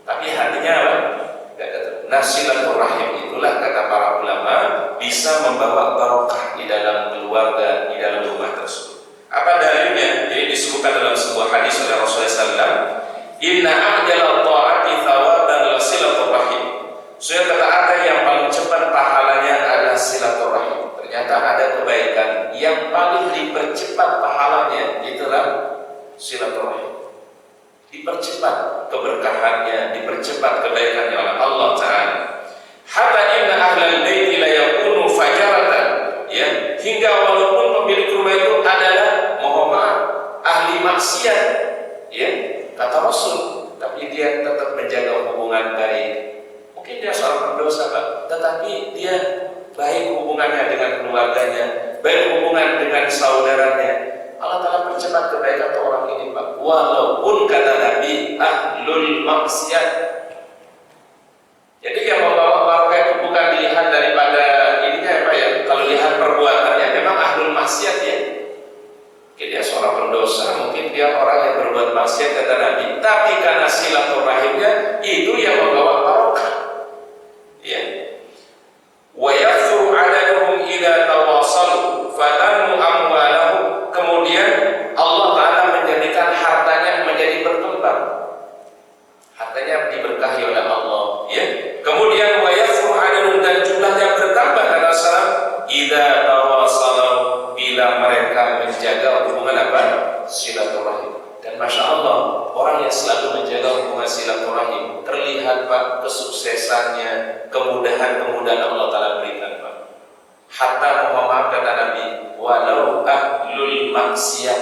tapi hatinya apa? Nggak ketemu. Nah, silaturahim itulah kata para ulama bisa membawa barokah di dalam keluarga, di dalam rumah tersebut. Apa dalilnya? Jadi disebutkan dalam sebuah hadis oleh Rasulullah SAW, Inna a'jala ta'ati thawaban la silaturahim. Sesungguhnya ketaatan yang paling cepat pahalanya adalah silaturahim. Ternyata ada kebaikan yang paling dipercepat pahalanya, itulah silaturahim. Dipercepat keberkahannya, dipercepat kebaikannya oleh Allah Ta'ala. Hatta inna ahlal baiti la yakunu fajaratan, ya, hingga walaupun pemilik rumah itu adalah mohon maaf ahli maksiat, ya, kata Rasul, tapi dia tetap menjaga hubungan baik. Mungkin dia seorang pendosa, Pak, tetapi dia baik hubungannya dengan keluarganya, baik hubungan dengan saudaranya. Allah Ta'ala percepat kebaikan orang ini, Pak. Walaupun kata Nabi ahlul maksiat. Jadi yang membawa barokah itu bukan dilihat daripada ininya, Pak ya. Kalau lihat perbuatannya memang ahlul maksiat, ya. Mungkin dia seorang pendosa, mungkin dia orang yang berbuat maksiat kata Nabi. Tapi karena silaturahimnya itu yang membawa barokah. Ya. Wa yakthuru 'adaduhum idza tawasalu fatanmu amwalahum. Kemudian Allah Ta'ala menjadikan hartanya menjadi berkembang. Hartanya diberkahi oleh Allah, ya. Kemudian wa yakthuru 'adaduhum, dan jumlahnya bertambah kata salam idza tawasalu, bila mereka menjaga hubungan apa? Silaturahim. Dan Masya Allah, orang yang selalu menjaga hubungan silaturahim terlihat, Pak, kesuksesannya, kemudahan-kemudahan Allah Ta'ala berikan, Pak. Hatta maaf kata Nabi, walau ahlul maksiat,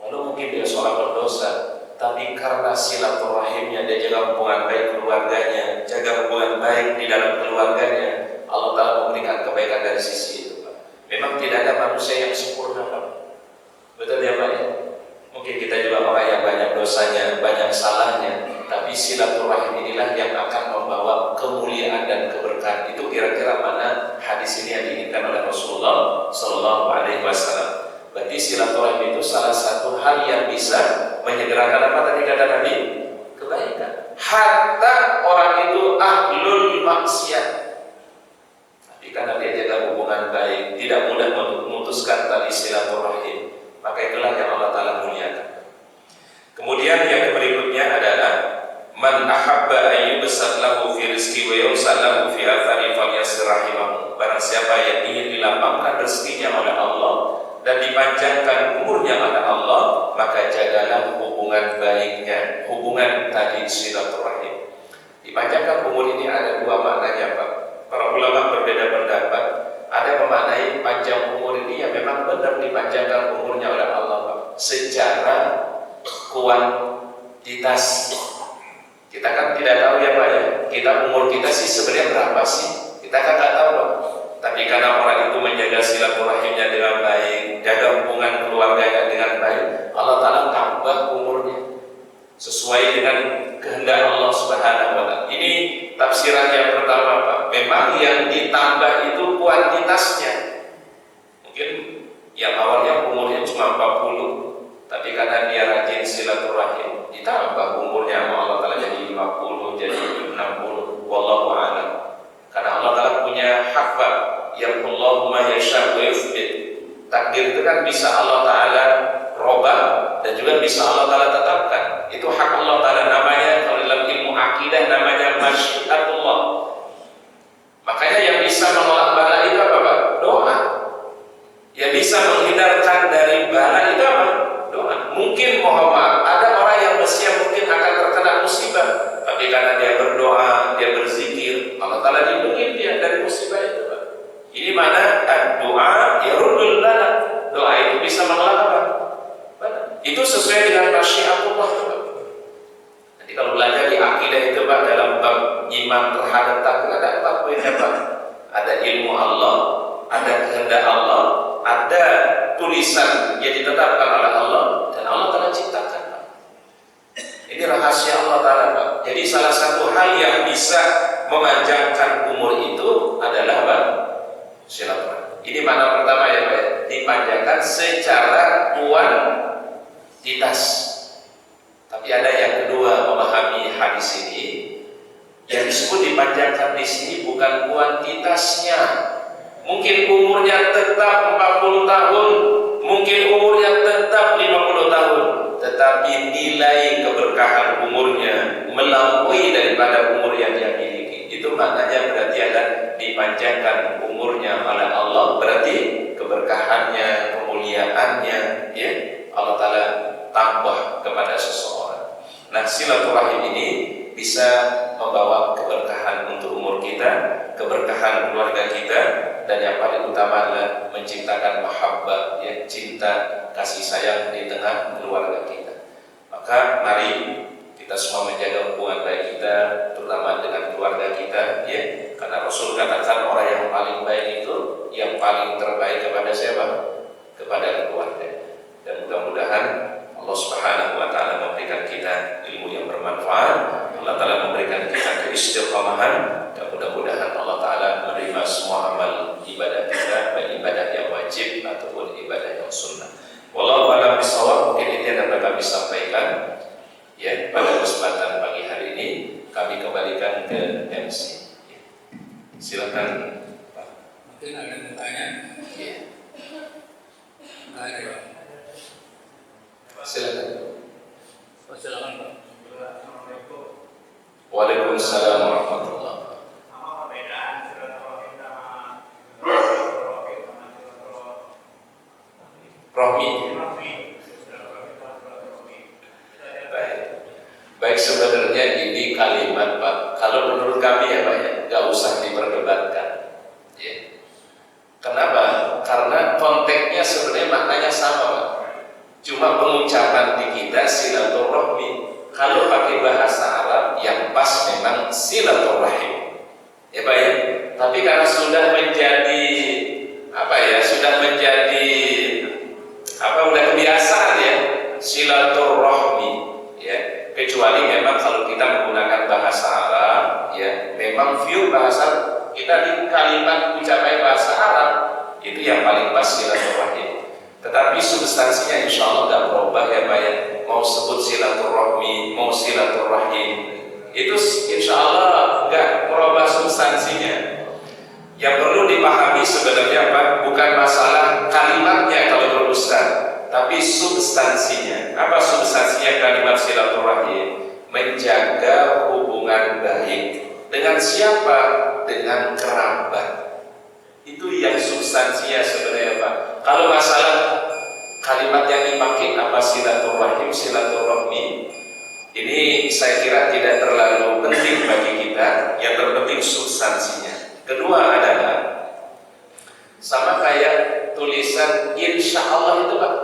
walau mungkin dia seorang berdosa, tapi karena silaturahimnya dia jaga hubungan baik keluarganya, jaga hubungan baik di dalam keluarganya, Allah Ta'ala memberikan kebaikan dari sisi itu, Pak. Memang tidak ada manusia yang sempurna, Pak. Betul ya, Pak ya? Mungkin kita juga orang yang banyak dosanya, banyak salahnya, tapi silaturahim inilah yang akan membawa kemuliaan dan keberkahan. Itu kira-kira mana hadis ini yang diinginkan oleh Rasulullah Sallallahu Alaihi Wasallam. Berarti silaturahim itu salah satu hal yang bisa menyegerakan apa tadi kata Nabi? Kebaikan. Hatta orang itu ahlul maksiat, tapi karena dia jaga hubungan baik, tidak mudah memutuskan tali silaturahim, maka itulah yang Allah Ta'ala muliakan. Kemudian yang berikutnya adalah man ahabba ayyubsat lahu fi rizqi wa yusal lahu fi athari falyasir rahimahu. Barang siapa yang ingin dilapangkan rezekinya oleh Allah dan dipanjangkan umurnya oleh Allah, maka jagalah hubungan baiknya, hubungan tadi silaturahim. Dipanjangkan umur ini ada dua maknanya Pak. Para ulama berbeda pendapat. Ada memaknai panjang umur ini yang memang benar dipanjangkan umurnya oleh Allah Pak, secara kuantitas. Kita kan tidak tahu ya Pak ya, kita umur kita sih sebenarnya berapa sih? Kita kan nggak tahu Pak. Tapi karena orang itu menjaga silaturahimnya dengan baik, jaga hubungan keluarganya dengan baik, Allah Ta'ala tambah umurnya sesuai dengan kehendak Allah Subhanahu wa Ta'ala. Ini tafsiran yang pertama Pak. Memang yang ditambah itu kuantitasnya. Mungkin yang awalnya umurnya cuma 40, tapi karena dia rajin silaturahim, ditambah umurnya sama Allah Ta'ala jadi 50, jadi 60. Wallahu a'lam. Karena Allah Ta'ala punya hak Pak, yang Allahumma yasha' wa yuthbit. Takdir itu kan bisa Allah Ta'ala robah dan juga bisa Allah Ta'ala tetapkan. Itu hak Allah Ta'ala, namanya kalau dalam ilmu akidah namanya masyiatullah. Makanya yang bisa menolak bala itu apa Pak? Doa. Yang bisa menghindarkan dari bala itu apa? Doa. Mungkin mohon maaf, ada orang yang mestinya mungkin akan terkena musibah, tapi karena dia berdoa, dia berzikir, Allah Ta'ala lindungi dia dari musibah itu Pak. Ini mana? Doa yarudul bala. Doa itu bisa menolak apa? Itu sesuai dengan masyiatullah Pak. Nanti kalau belajar di akidah itu Pak, dalam bab iman terhadap takdir ada 4 poinnya Pak. Ada ilmu Allah, ada kehendak Allah, ada tulisan yang ditetapkan oleh Allah, dan Allah telah ciptakan Pak. Ini rahasia Allah Ta'ala Pak. Jadi salah satu hal yang bisa memanjangkan umur itu adalah Pak, silaturahim. Ini mana pertama ya Pak, dipanjangkan secara kuantitas. Tapi ada yang kedua, memahami hadis ini, yang disebut dipanjangkan di sini bukan kuantitasnya. Mungkin umurnya tetap 40 tahun, mungkin umurnya tetap 50 tahun, tetapi nilai keberkahan umurnya melampaui daripada umur yang dia miliki. Itu maknanya berarti ada dipanjangkan umurnya oleh Allah, berarti keberkahannya, kemuliaannya, ya Allah Ta'ala tambah kepada seseorang. Nah, silaturahim ini bisa membawa keberkahan untuk umur kita, keberkahan keluarga kita, dan yang paling utama adalah menciptakan mahabbah, ya, cinta, kasih sayang di tengah keluarga kita. Maka mari kita semua menjaga hubungan baik kita, terutama dengan keluarga kita, ya, karena Rasul katakan orang yang paling baik itu yang paling terbaik kepada siapa? Kepada keluarga. Dan mudah-mudahan Allah Subhanahu wa Ta'ala memberikan kita ilmu yang bermanfaat, Allah Ta'ala memberikan kita keistiqomahan, dan mudah-mudahan Allah Ta'ala menerima semua amal ibadah kita, baik ibadah yang wajib ataupun ibadah yang sunnah. Wallahu a'lam bishawab. Mungkin ini yang dapat kami sampaikan, ya, pada kesempatan pagi hari ini. Kami kembalikan ke MC. Silakan Pak. Mungkin ada yang bertanya? Ya. Ada. Silakan. Silakan Pak. Waalaikumsalam warahmatullahi wabarakatuh. Apa perbedaan silaturahim sama Rohmi. Baik. Baik, sebenarnya ini kalimat Pak, kalau menurut kami ya Pak ya, nggak usah diperdebatkan. Ya. Kenapa? Karena konteksnya sebenarnya maknanya sama Pak. Cuma pengucapan di kita silaturahmi. Kalau pakai bahasa Arab yang pas memang silaturahim, ya Pak ya. Tapi karena sudah menjadi apa ya, sudah menjadi apa, udah kebiasaan ya, silaturahmi, ya. Kecuali memang kalau kita menggunakan bahasa Arab, ya, memang view bahasa kita di kalimat ucapan bahasa Arab itu yang paling pas silaturahim. Tetapi substansinya insya Allah tidak berubah ya Pak ya. Mau sebut silaturahmi, mau silaturahim, itu insya Allah nggak merubah substansinya. Yang perlu dipahami sebenarnya Pak, bukan masalah kalimatnya kalau beruskan, tapi substansinya. Apa substansinya kalimat silaturahim? Menjaga hubungan baik. Dengan siapa? Dengan kerabat. Itu yang substansinya sebenarnya Pak. Kalau masalah kalimat yang dipakai apa silaturahim, silaturahmi, Ini saya kira tidak terlalu penting bagi kita, yang terpenting substansinya. Kedua adalah sama kayak tulisan insya Allah itu Pak,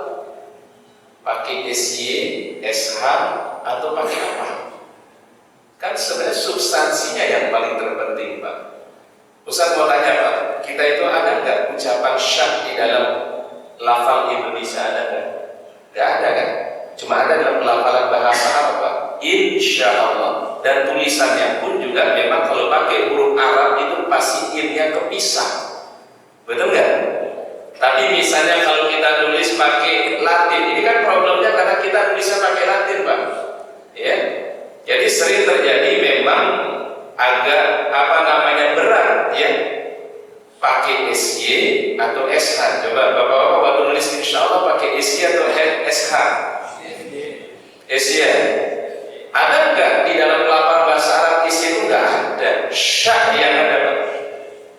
pakai SY, SH atau pakai apa? Kan sebenarnya substansinya yang paling terpenting Pak. Ustaz mau tanya Pak, kita itu ada nggak ucapan syak di dalam lafal Indonesia, ada nggak? Nggak ada kan? Cuma ada dalam pelafalan bahasa Arab Pak, insya Allah. Dan tulisannya pun juga memang kalau pakai huruf Arab itu pasti innya kepisah, betul nggak? Tapi misalnya kalau kita nulis pakai Latin, ini kan problemnya karena kita nulisnya pakai Latin Pak, ya. Jadi sering terjadi memang agak berat ya, pakai SY atau SH. Coba Bapak-bapak waktu nulis insya Allah pakai SY atau SH? SY. Ada enggak di dalam lafal bahasa Arab SY itu? Enggak ada. Syak yang ada Pak,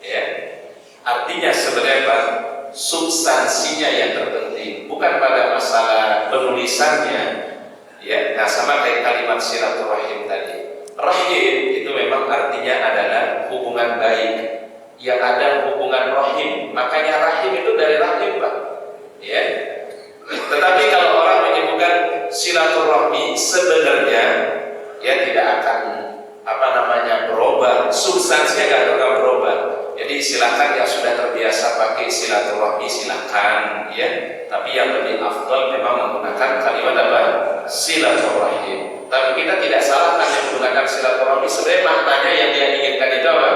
ya. Artinya sebenarnya Pak, substansinya yang terpenting, bukan pada masalah penulisannya, ya. Nah sama kayak kalimat silaturahim tadi. Rahim itu memang artinya adalah hubungan baik, yang ada hubungan rahim. Makanya rahim itu dari rahim Pak, ya. Tetapi kalau orang menyebutkan silaturahmi, sebenarnya ya tidak akan berubah, substansinya nggak akan berubah. Jadi silakan yang sudah terbiasa pakai silaturahmi silakan, ya. Tapi yang lebih afdal memang menggunakan kalimat apa? Silaturahim. Tapi kita tidak salah hanya menggunakan silaturahmi. Sebenarnya maknanya yang dia inginkan itu apa?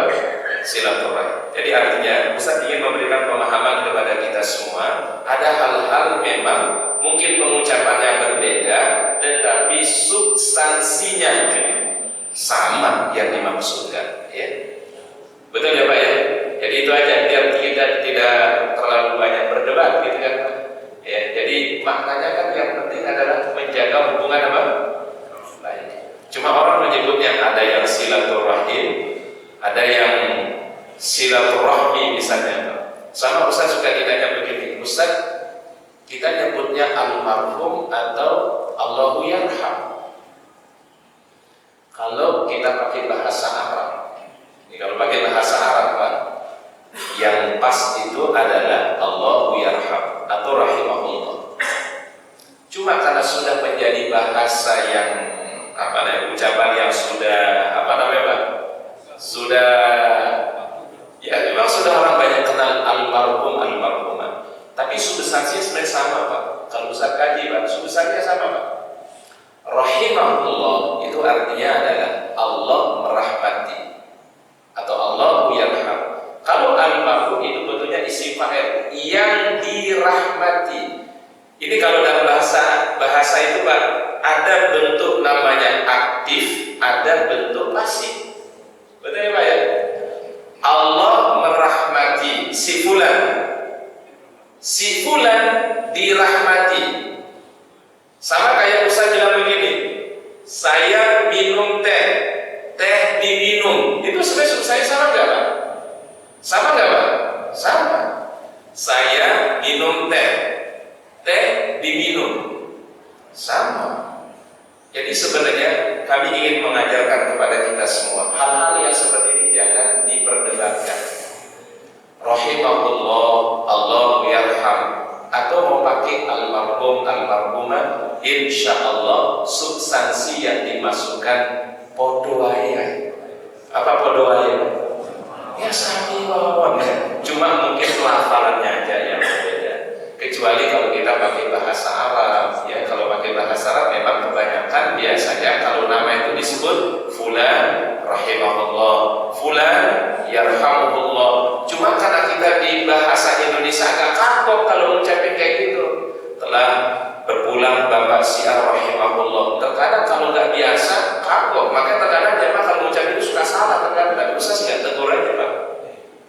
Silaturahim. Jadi artinya Ustaz ingin memberikan pemahaman kepada kita semua. Ada hal-hal memang mungkin pengucapannya berbeda, tetapi substansinya sama yang dimaksudkan, ya. Betul ya Pak ya? Jadi itu aja biar kita tidak terlalu banyak berdebat gitu kan. Ya, jadi maknanya kan yang penting adalah menjaga hubungan apa? Baik. Cuma orang menyebutnya ada yang silaturahim, ada yang silaturahmi misalnya. Sama Ustaz suka ditanya begini, Ustaz kita nyebutnya almarhum atau Allahu yarham. Kalau kita pakai bahasa Arab, kalau pakai bahasa Arab Pak, yang pas itu adalah Allahu yarham atau rahimahullah. Cuma karena sudah menjadi bahasa yang ucapan yang sudah Pak, sudah ya memang sudah orang banyak kenal almarhum almarhumah. Tapi substansinya sebenarnya sama Pak. Kalau Ustaz kaji Pak, substansinya sama Pak. Rahimahullah itu artinya adalah Allah merahmati atau Allahu yarham. Kalau almarhum itu betulnya isim fa'il yang dirahmati. Ini kalau dalam bahasa itu Pak, ada bentuk namanya aktif, ada bentuk pasif. Betul ya Pak ya? Allah merahmati si fulan dirahmati. Sama kayak Ustaz bilang begini, saya minum teh diminum, itu sebenarnya saya sama nggak Pak? Sama nggak Pak? Sama. Saya minum teh diminum, sama. Jadi sebenarnya kami ingin mengajarkan kepada kita semua hal-hal yang seperti ini jangan diperdebatkan. Rahimahullah, Allahu yarham, atau mau pakai almarhum almarhumah, insya Allah substansi yang dimasukkan podoaya. Apa podoaya? Ya sami mawon ya. Cuma mungkin pelafalannya aja yang berbeda. Kecuali kalau kita pakai bahasa Arab, ya kalau pakai bahasa Arab memang kebanyakan biasanya kalau nama itu disebut fulan rahimahullah, fulan yarhamuhullah. Cuma karena kita di bahasa Indonesia agak kapok kalau ngucapin kayak gitu. Telah berpulang Bapak Syiar rahimahullah. Terkadang kalau nggak biasa kapok, maka terkadang jemaah kalau ngucapin itu suka salah. Terkadang usah nggak tegur aja Pak.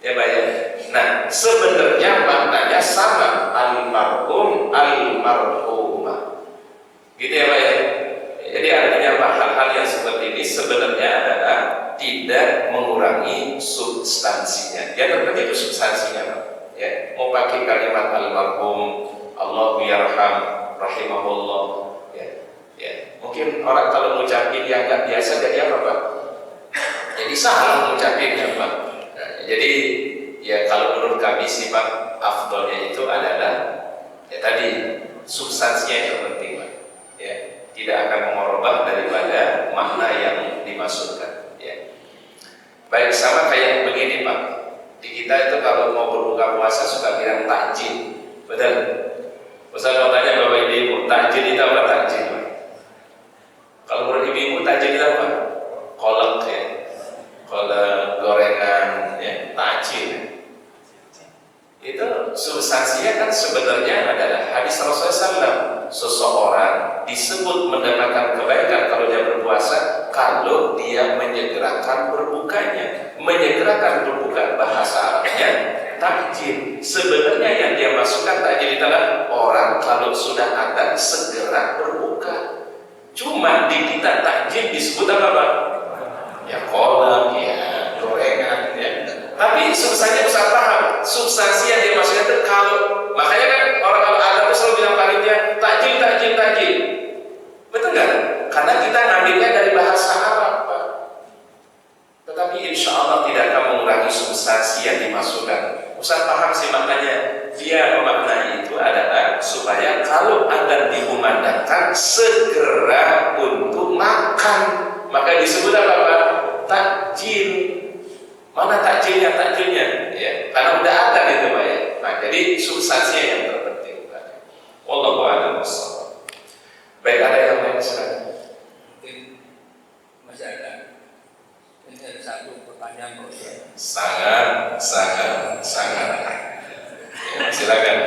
Ya Pak ya. Nah sebenarnya maknanya sama, almarhum almarhumah. Gitu ya Pak ya. Jadi artinya Pak, hal-hal yang seperti ini sebenarnya adalah tidak mengurangi substansinya. Yang terpenting itu substansinya Pak. Ya, mau pakai kalimat almarhum, Allahu yarham, rahimahullah, ya, ya. Mungkin orang kalau ngucapin yang nggak biasa jadi apa Pak? Jadi salah ngucapinnya Pak. Nah, jadi ya kalau menurut kami sih Pak, afdolnya itu adalah ya tadi substansinya yang terpenting Pak. Ya, tidak akan mengorbankan daripada makna yang dimaksudkan. Ya. Baik, sama kayak begini Pak. Di kita itu kalau mau berbuka puasa suka bilang takjil, betul? Ustaz mau tanya Bapak Ibu, takjil itu apa takjil Pak? Kalau menurut ibu takjil itu apa? Kolak ya, kolak gorengan ya, takjil. Itu substansinya kan sebenarnya adalah hadis Rasulullah SAW. Seseorang disebut mendapatkan kebaikan kalau dia berpuasa kalau dia menyegerakan berbukanya. Menyegerakan berbuka bahasa Arabnya takjil. Sebenarnya yang dia masukkan takjil itu adalah orang kalau sudah ada segera berbuka. Cuma di kita takjil disebut apa Pak? Ya kolak, ya gorengan ya. Tapi substansinya Ustaz paham. Substansi yang dia maksudnya itu kalau, makanya kan orang kalau ada tuh selalu bilang panitia takjil, takjil, takjil. Betul nggak? Karena kita ngambilnya dari bahasa Arab Pak. Tetapi insya Allah tidak akan mengurangi substansi yang dimasukkan. Ustaz paham sih maknanya. Dia memaknai itu adalah supaya kalau adzan dikumandangkan segera untuk makan. Maka disebut apa Pak? Takjil. Mana takjilnya? Takjilnya ya, karena udah ada gitu Pak ya. Nah, jadi substansinya yang terpenting Pak. Wallahu a'lam bishawab. Baik, ada yang lain silakan. Mungkin masih ada. Ini ada satu pertanyaan Pak Ustaz. Sangat. Ya, silakan.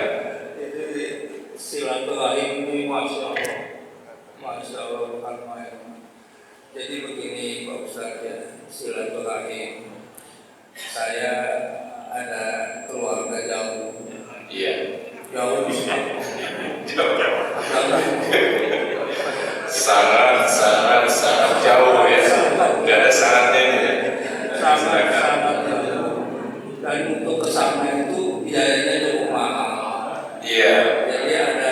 Jadi silaturahim ini masya Allah bukan. Jadi begini Pak Ustaz ya, silaturahim. Saya ada keluarga jauh. Iya. Jauh di sini. Sangat jauh ya. Nggak ada syaratnya ini ya. Sangat jauh. Dan untuk kesana itu biayanya cukup mahal. Iya. Jadi ada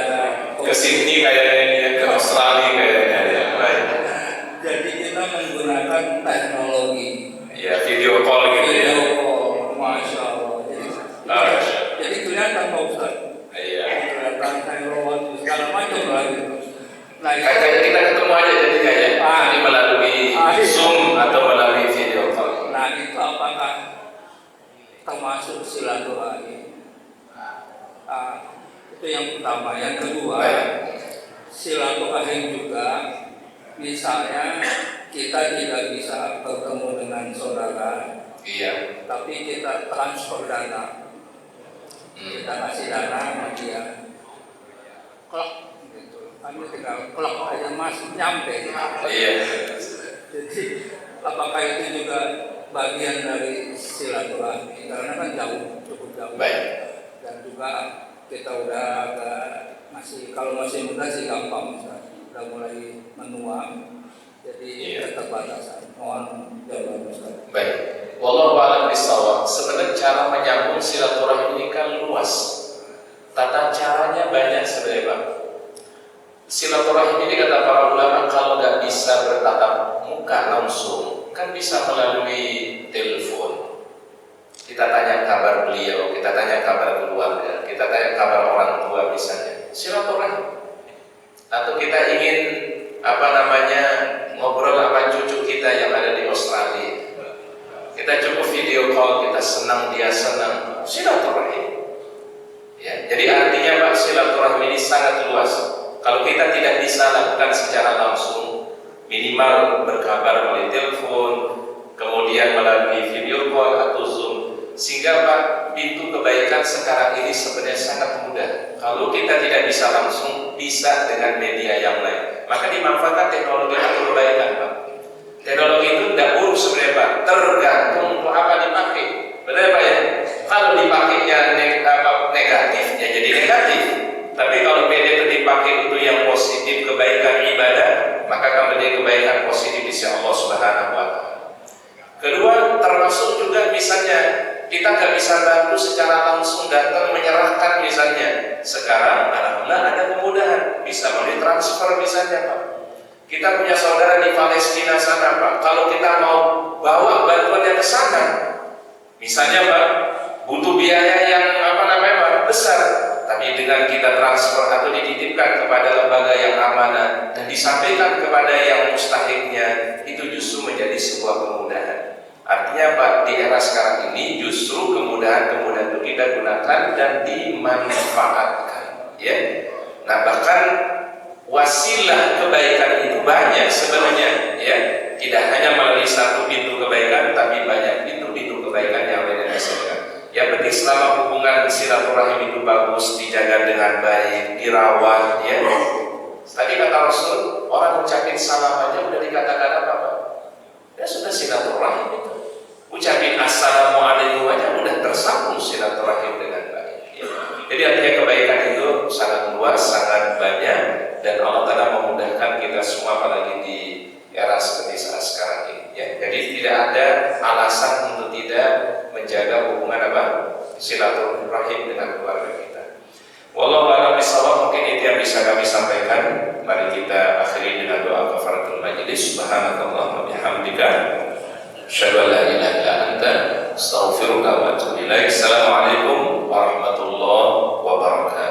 Ke Sydney kayaknya dia, ke Australia kayaknya ya. Baik. Jadi kita menggunakan teknologi. Ya, video call gitu ya. Video call, masya Allah. Jadi kelihatan Pak Ustaz. Iya. Kelihatan teknologi segala macam lah gitu. Nah, Kayak kita ketemu aja jadinya ya. Ini melalui Zoom atau melalui video call. Nah itu apakah termasuk silaturahim? Itu yang pertama. Yang kedua, silaturahim juga misalnya kita tidak bisa bertemu dengan saudara, Iya. tapi kita transfer dana, kita kasih dana sama dia, klok gitu, kami tinggal klok aja masuk nyampe gitu. Iya. Jadi apakah itu juga bagian dari silaturahmi? Karena kan jauh, cukup jauh. Baik. Dan juga kita udah agak kalau masih muda sih gampang, Ustaz. Udah mulai menua, jadi keterbatasan. Mohon jawaban Ustaz. Baik. Wallahu a'lam bishawab. Sebenarnya cara menyambung silaturahmi ini kan luas. Tata caranya banyak sebenarnya Pak. Silaturahim ini kata para ulama kalau nggak bisa bertatap muka langsung, kan bisa melalui telepon. Kita tanya kabar beliau, kita tanya kabar keluarga, kita tanya kabar orang tua misalnya. Silaturahim. Atau kita ingin ngobrol sama cucu kita yang ada di Australia. Kita cukup video call, kita senang dia senang. Silaturahim. Ya, jadi artinya Pak, silaturahim ini sangat luas. Kalau kita tidak bisa lakukan secara langsung, minimal berkabar melalui telepon, kemudian melalui video call atau Zoom, sehingga Pak, pintu kebaikan sekarang ini sebenarnya sangat mudah. Kalau kita tidak bisa langsung, bisa dengan media yang lain. Maka dimanfaatkan teknologi untuk kebaikan Pak. Teknologi itu tidak buruk sebenarnya Pak, tergantung untuk apa dipakai. Benar Pak ya? Kalau dipakainya negatif, ya jadi negatif. Tapi kalau media itu dipakai untuk yang positif, kebaikan ibadah, maka akan menjadi kebaikan positif di sisi Allah Subhanahu wa Ta'ala. Kedua, termasuk juga misalnya kita nggak bisa bantu secara langsung datang menyerahkan misalnya. Sekarang alhamdulillah ada kemudahan, bisa melalui transfer misalnya Pak. Kita punya saudara di Palestina sana, Pak. Kalau kita mau bawa bantuannya ke sana, misalnya Pak, butuh biaya yang Pak, besar. Tapi dengan kita transfer atau dititipkan kepada lembaga yang amanah dan disampaikan kepada yang mustahiknya, itu justru menjadi sebuah kemudahan. Artinya Pak, di era sekarang ini justru kemudahan-kemudahan itu kita gunakan dan dimanfaatkan, ya. Nah, bahkan wasilah kebaikan itu banyak sebenarnya, ya. Tidak hanya melalui satu pintu kebaikan, tapi banyak pintu-pintu kebaikan yang lain yang dihasilkan. Yang penting selama hubungan silaturahim itu bagus, dijaga dengan baik, dirawat, ya. Tadi kata Rasul, orang ucapin salam aja udah dikatakan apa, Pak? Ya sudah silaturahim itu. Ucapin assalamualaikum aja udah tersambung silaturahim dengan baik, ya. Jadi artinya kebaikan itu sangat luas, sangat banyak, dan Allah Ta'ala memudahkan kita semua apalagi di era seperti saat sekarang ini, ya. Jadi tidak ada alasan untuk tidak menjaga hubungan silaturahim dengan keluarga kita. Wallahu a'lam bishawab. Mungkin itu yang bisa kami sampaikan. Mari kita akhiri dengan doa kafaratul majlis. Subhanakallahumma bihamdika asyhadu an la ilaha illa anta astaghfiruka wa atubu ilaik. Assalamualaikum warahmatullahi wabarakatuh.